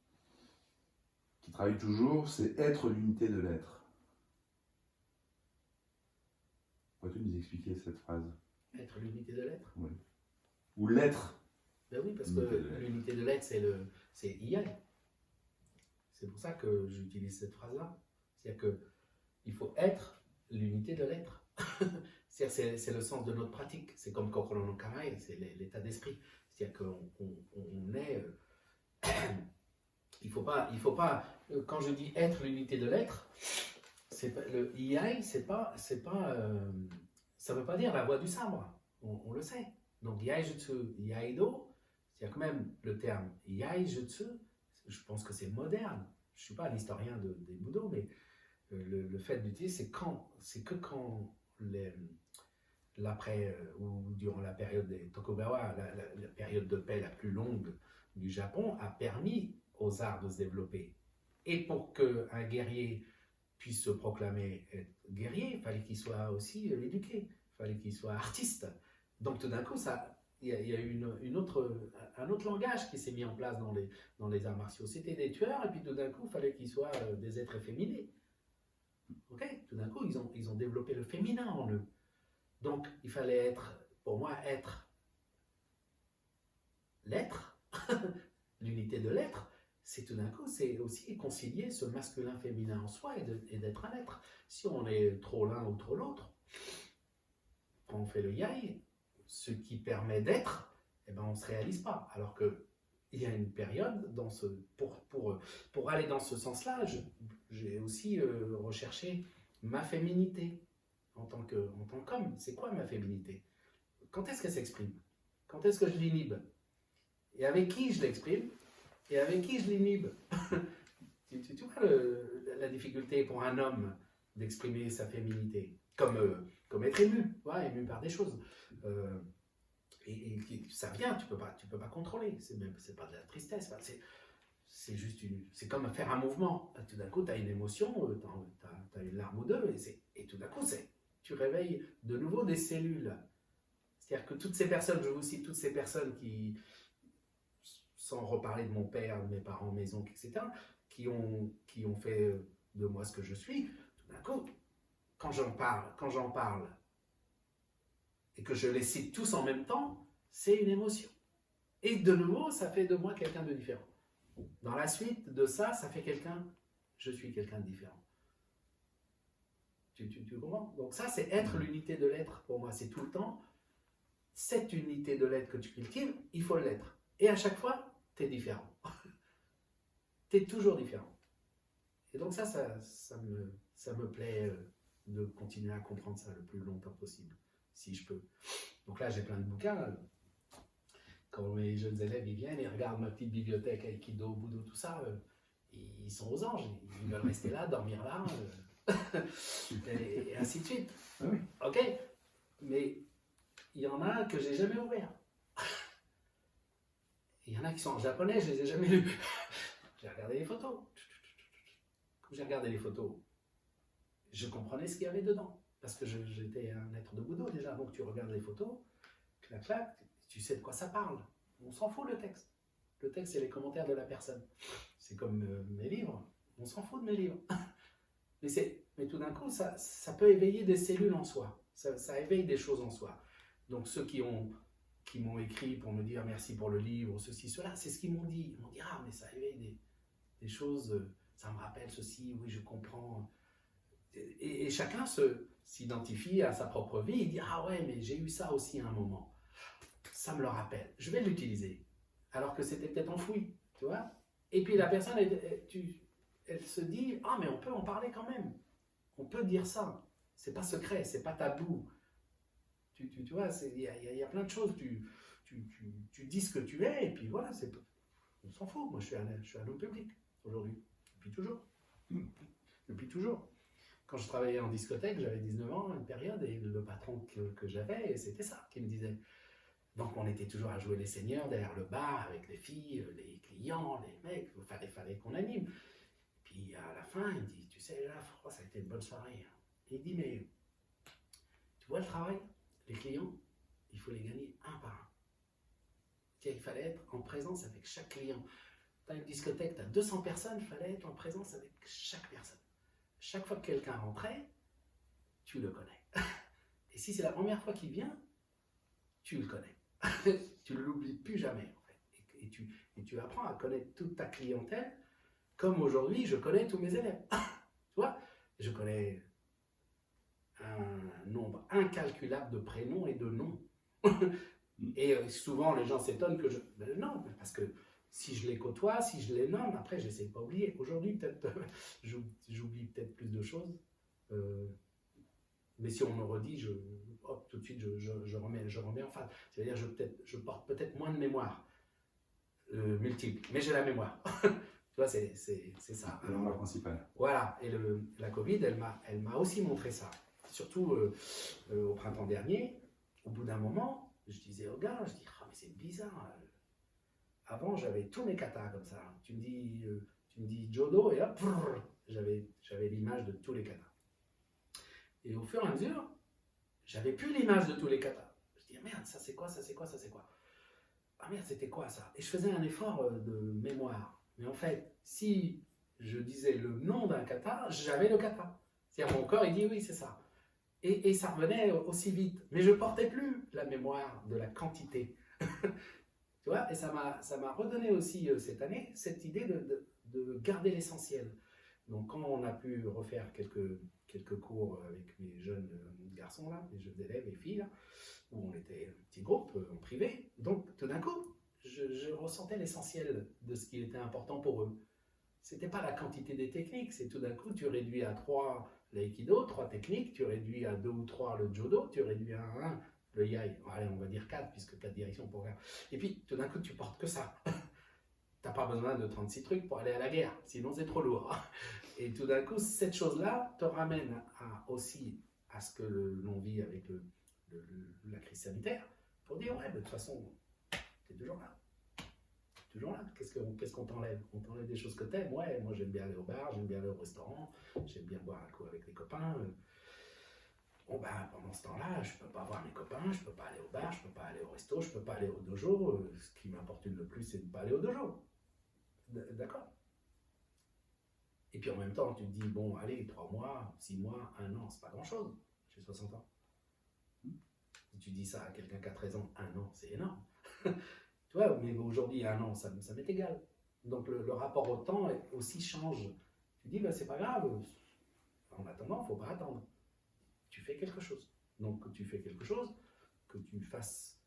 qui travaille toujours, c'est être l'unité de l'être. Pourrais-tu nous expliquer cette phrase? Être l'unité de l'être? Oui. Ou l'être. Ben oui, parce que l'unité de l'être, c'est IAI. C'est pour ça que j'utilise cette phrase-là. C'est-à-dire qu'il faut être l'unité de l'être. C'est le sens de notre pratique. C'est comme Kokoro no Kamae, c'est l'état d'esprit. C'est-à-dire qu'on est... il faut pas... Quand je dis être l'unité de l'être, le IAI, ça ne veut pas dire la voie du sabre. On le sait. Donc Iai Jutsu, Iaido, c'est-à-dire que même le terme Iai Jutsu, je pense que c'est moderne. Je ne suis pas un historien des Budo, mais le fait d'utiliser, c'est que quand l'après ou durant la période des Tokugawa, la période de paix la plus longue du Japon, a permis aux arts de se développer. Et pour qu'un guerrier puisse se proclamer être guerrier, il fallait qu'il soit aussi éduqué, il fallait qu'il soit artiste. Donc tout d'un coup, il y a eu un autre langage qui s'est mis en place dans les arts martiaux. C'était des tueurs, et puis tout d'un coup, il fallait qu'ils soient des êtres efféminés. Okay, tout d'un coup, ils ont développé le féminin en eux. Donc, il fallait être, pour moi, être l'être, l'unité de l'être, c'est tout d'un coup, c'est aussi concilier ce masculin-féminin en soi et d'être un être. Si on est trop l'un ou trop l'autre, quand on fait le yai, ce qui permet d'être, eh ben, on ne se réalise pas. Alors qu'il y a une période, pour aller dans ce sens-là, j'ai aussi recherché ma féminité en tant qu'homme. C'est quoi ma féminité? Quand est-ce qu'elle s'exprime? Quand est-ce que je l'inhibe? Et avec qui je l'exprime? Et avec qui je l'inhibe? tu vois la difficulté pour un homme d'exprimer sa féminité, comme être ému, ouais, ému par des choses. Et ça vient, tu peux pas contrôler. C'est pas de la tristesse, c'est juste c'est comme faire un mouvement. Tout d'un coup, tu as une émotion, tu as une larme ou deux, et tout d'un coup, tu réveilles de nouveau des cellules. C'est-à-dire que toutes ces personnes, je vous cite toutes ces personnes qui, sans reparler de mon père, de mes parents, mes oncles, etc., qui ont fait de moi ce que je suis, tout d'un coup, quand j'en parle, et que je les cite tous en même temps, c'est une émotion. Et de nouveau, ça fait de moi quelqu'un de différent. Dans la suite de ça, ça fait je suis quelqu'un de différent. Tu comprends? Donc ça, c'est être l'unité de l'être pour moi. C'est tout le temps, cette unité de l'être que tu cultives, il faut l'être. Et à chaque fois, tu es différent. Tu es toujours différent. Et donc ça me plaît de continuer à comprendre ça le plus longtemps possible, si je peux. Donc là, j'ai plein de bouquins. Quand mes jeunes élèves ils viennent, ils regardent ma petite bibliothèque Aikido, Budo, tout ça, ils sont aux anges. Ils veulent rester là, dormir là, et ainsi de suite. Ah oui. Ok? Mais il y en a que j'ai jamais ouvert. Il y en a qui sont en japonais, je les ai jamais lus. J'ai regardé les photos. Quand j'ai regardé les photos, je comprenais ce qu'il y avait dedans. Parce que j'étais un être de Budo déjà. Donc tu regardes les photos, clac, clac, tu sais de quoi ça parle. On s'en fout le texte. Le texte, c'est les commentaires de la personne. C'est comme mes livres. On s'en fout de mes livres. Mais tout d'un coup, ça peut éveiller des cellules en soi. Ça éveille des choses en soi. Donc ceux qui m'ont écrit pour me dire merci pour le livre, ceci, cela, c'est ce qu'ils m'ont dit. Ils m'ont dit, ah, mais ça éveille des choses, ça me rappelle ceci, oui, je comprends. Et chacun s'identifie à sa propre vie. Il dit, ah ouais, mais j'ai eu ça aussi à un moment. Ça me le rappelle. Je vais l'utiliser. Alors que c'était peut-être enfoui, tu vois. Et puis la personne, elle se dit, ah, mais on peut en parler quand même. On peut dire ça. C'est pas secret, c'est pas tabou. Tu vois, il y a plein de choses. Tu dis ce que tu es, et puis voilà, on s'en fout. Moi, je suis un homme public aujourd'hui, depuis toujours. Depuis toujours. Quand je travaillais en discothèque, j'avais 19 ans, une période, et le patron que j'avais, c'était ça qu'il me disait. Donc on était toujours à jouer les seigneurs derrière le bar, avec les filles, les clients, les mecs, il fallait qu'on anime. Puis à la fin, il me dit, tu sais, là, ça a été une bonne soirée. Et il dit, mais tu vois le travail, les clients, il faut les gagner un par un. Il fallait être en présence avec chaque client. Tu as une discothèque, tu as 200 personnes, il fallait être en présence avec chaque personne. Chaque fois que quelqu'un rentrait, tu le connais. Et si c'est la première fois qu'il vient, tu le connais. Tu ne l'oublies plus jamais. En fait. Et tu apprends à connaître toute ta clientèle, comme aujourd'hui, je connais tous mes élèves. Tu vois, je connais un nombre incalculable de prénoms et de noms. Et souvent, les gens s'étonnent que non, parce que si je les côtoie, si je les nomme, après, je n'essaie pas d'oublier. Aujourd'hui, peut-être, j'oublie peut-être plus de choses. Mais si on me redit, tout de suite, je remets en face. C'est-à-dire, je porte peut-être moins de mémoire multiple, mais j'ai la mémoire. Tu vois, c'est ça. La mémoire principale. Voilà. Et la Covid, elle m'a aussi montré ça. Surtout au printemps dernier, au bout d'un moment, je disais aux gars, mais c'est bizarre. Avant, j'avais tous mes katas comme ça. Tu me dis, Tu me dis Jodo et hop, j'avais l'image de tous les katas. Et au fur et à mesure, j'avais plus l'image de tous les katas. Je dis, merde, ça c'est quoi, ça c'est quoi, ça c'est quoi? Ah merde, c'était quoi ça? Et je faisais un effort de mémoire. Mais en fait, si je disais le nom d'un kata, j'avais le kata. C'est-à-dire mon corps, il dit oui, c'est ça. Et ça revenait aussi vite. Mais je ne portais plus la mémoire de la quantité. Tu vois, et ça m'a redonné aussi cette année cette idée de garder l'essentiel. Donc quand on a pu refaire quelques cours avec mes jeunes garçons, là, mes jeunes élèves et filles, là, où on était un petit groupe en privé, donc tout d'un coup, je ressentais l'essentiel de ce qui était important pour eux. C'était pas la quantité des techniques, c'est tout d'un coup, tu réduis à 3 l'aïkido, 3 techniques, tu réduis à 2 ou 3 le jodo, tu réduis à 1 le yai, allez, on va dire 4, puisque 4 directions pour faire. Et puis, tout d'un coup, tu portes que ça. T'as pas besoin de 36 trucs pour aller à la guerre, sinon c'est trop lourd. Et tout d'un coup, cette chose-là te ramène aussi à ce que l'on vit avec la crise sanitaire, pour dire, ouais, de toute façon, t'es toujours là. Toujours là. Qu'est-ce qu'on t'enlève? On t'enlève des choses que t'aimes. Ouais, moi j'aime bien aller au bar, j'aime bien aller au restaurant, j'aime bien boire un coup avec les copains. Bon ben, pendant ce temps-là, je peux pas voir mes copains, je peux pas aller au bar, je peux pas aller au resto, je peux pas aller au dojo. Ce qui m'importune le plus, c'est de ne pas aller au dojo. D'accord? Et puis en même temps, tu te dis, bon, allez, 3 mois, 6 mois, 1 an, c'est pas grand-chose. J'ai 60 ans. Si tu dis ça à quelqu'un qui a 13 ans, 1 an, c'est énorme. Tu vois, mais aujourd'hui, 1 an, ça m'est égal. Donc le rapport au temps aussi change. Tu dis, ben, c'est pas grave. En attendant, il ne faut pas attendre. Tu fais quelque chose. Donc tu fais quelque chose, que tu fasses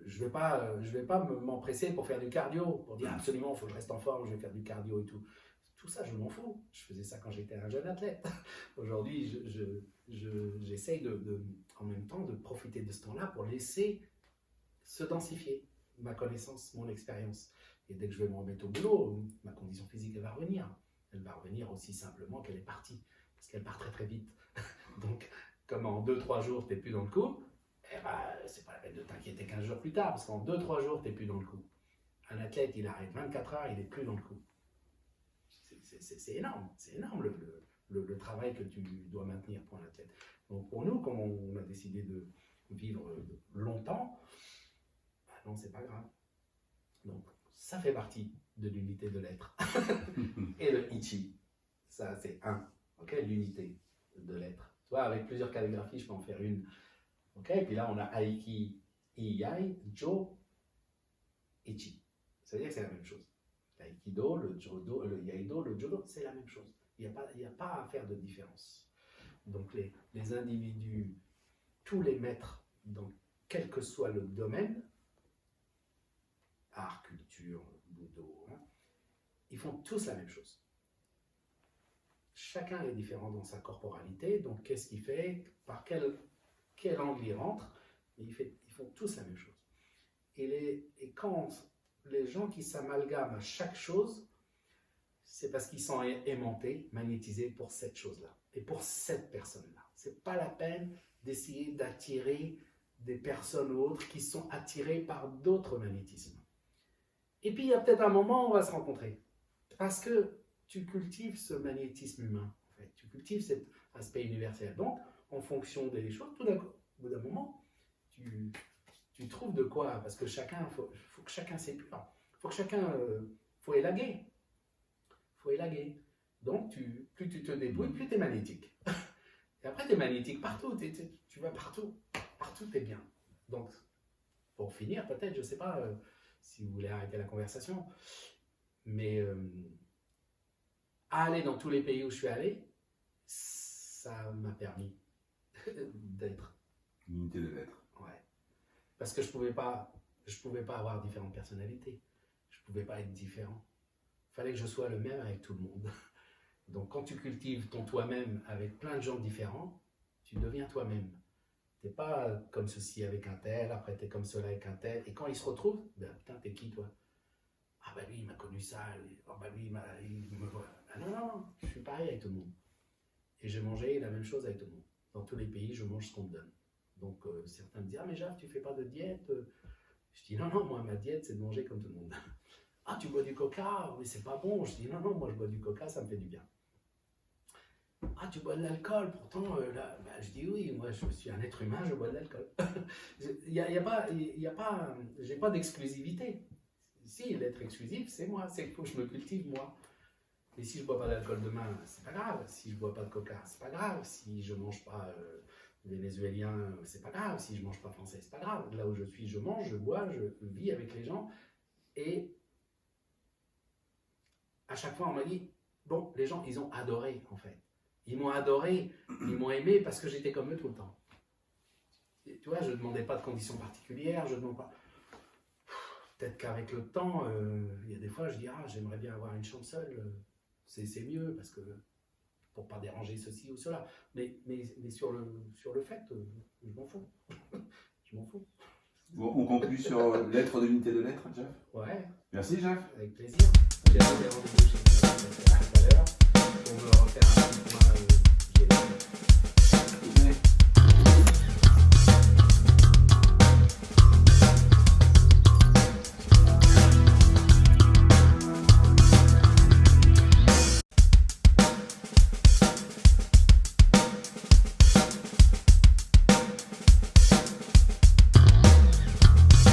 je vais pas m'empresser pour faire du cardio, pour dire absolument, il faut que je reste en forme, je vais faire du cardio et tout. Tout ça, je m'en fous. Je faisais ça quand j'étais un jeune athlète. Aujourd'hui, j'essaye en même temps de profiter de ce temps-là pour laisser se densifier ma connaissance, mon expérience. Et dès que je vais me remettre au boulot, ma condition physique, elle va revenir. Elle va revenir aussi simplement qu'elle est partie. Parce qu'elle part très très vite. Donc, comme en 2-3 jours, tu n'es plus dans le coup, eh ben, c'est pas la peine de t'inquiéter 15 jours plus tard, parce qu'en 2-3 jours, tu n'es plus dans le coup. Un athlète, il arrête 24 heures, il n'est plus dans le coup. C'est énorme. C'est énorme le travail que tu dois maintenir pour un athlète. Donc, pour nous, comme on a décidé de vivre longtemps, non, c'est pas grave. Donc, ça fait partie de l'unité de l'être. Et le Ichi, ça c'est l'unité de l'être. Tu vois, avec plusieurs calligraphies, je peux en faire une. Et puis là, on a Aiki, Iyai, Jo, Ichi. Ça veut dire que c'est la même chose. L'aïkido, le jodo, le yaido, le jodo, c'est la même chose. Il n'y a pas à faire de différence. Donc, les individus, tous les maîtres, dans quel que soit le domaine, art, culture, budo, ils font tous la même chose. Chacun est différent dans sa corporalité, donc qu'est-ce qu'il fait, par quel angle il rentre, ils font tous la même chose. Et quand les gens qui s'amalgament à chaque chose, c'est parce qu'ils sont aimantés, magnétisés pour cette chose-là, et pour cette personne-là. C'est pas la peine d'essayer d'attirer des personnes ou autres qui sont attirées par d'autres magnétismes. Et puis, il y a peut-être un moment où on va se rencontrer. Parce que tu cultives ce magnétisme humain. En fait. Tu cultives cet aspect universel. Donc, en fonction des choses, tout d'un coup, au bout d'un moment, tu trouves de quoi. Parce que faut que chacun s'épure. Faut que chacun... faut élaguer. Faut élaguer. Donc, plus tu te débrouilles, plus tu es magnétique. Et après, tu es magnétique partout. Tu vas partout. Partout, tu es bien. Donc, pour finir, peut-être, je ne sais pas... si vous voulez arrêter la conversation. Mais aller dans tous les pays où je suis allé, ça m'a permis d'être. L'unité de l'être. Ouais. Parce que je pouvais pas avoir différentes personnalités. Je pouvais pas être différent. Il fallait que je sois le même avec tout le monde. Donc quand tu cultives ton toi-même avec plein de gens différents, tu deviens toi-même. T'es pas comme ceci avec un tel, après t'es comme cela avec un tel. Et quand ils se retrouvent, ben putain, t'es qui toi? Ah bah lui, il m'a connu ça. Ah bah lui, il me voit. Ah non, je suis pareil avec tout le monde. Et j'ai mangé la même chose avec tout le monde. Dans tous les pays, je mange ce qu'on me donne. Donc certains me disent, ah mais Jacques, tu fais pas de diète? Je dis, non, moi ma diète, c'est de manger comme tout le monde. Ah, tu bois du coca? Oui, c'est pas bon. Je dis non, non, moi je bois du coca, ça me fait du bien. Ah, tu bois de l'alcool? Pourtant, là, bah, je dis oui, moi je suis un être humain, je bois de l'alcool. Il y a pas, j'ai pas d'exclusivité. Si, l'être exclusif, c'est moi, c'est qu'il faut que je me cultive moi. Mais si je bois pas d'alcool demain, c'est pas grave. Si je bois pas de coca, c'est pas grave. Si je mange pas vénézuélien, c'est pas grave. Si je mange pas français, c'est pas grave. Là où je suis, je mange, je bois, je vis avec les gens. Et à chaque fois, on m'a dit, bon, les gens, ils ont adoré, en fait. Ils m'ont adoré, ils m'ont aimé parce que j'étais comme eux tout le temps. Et, tu vois, je ne demandais pas de conditions particulières, je ne demande pas... Peut-être qu'avec le temps, il y a des fois, je dis, ah, j'aimerais bien avoir une chambre seule. C'est mieux, parce que pour pas déranger ceci ou cela. Mais sur le fait, je m'en fous. Je m'en fous. Bon, on conclut sur l'être de l'unité de l'être, Jeff. Ouais. Merci, Jeff. Avec plaisir. J'ai rendez-vous chez tout à l'heure pour me refaire un petit point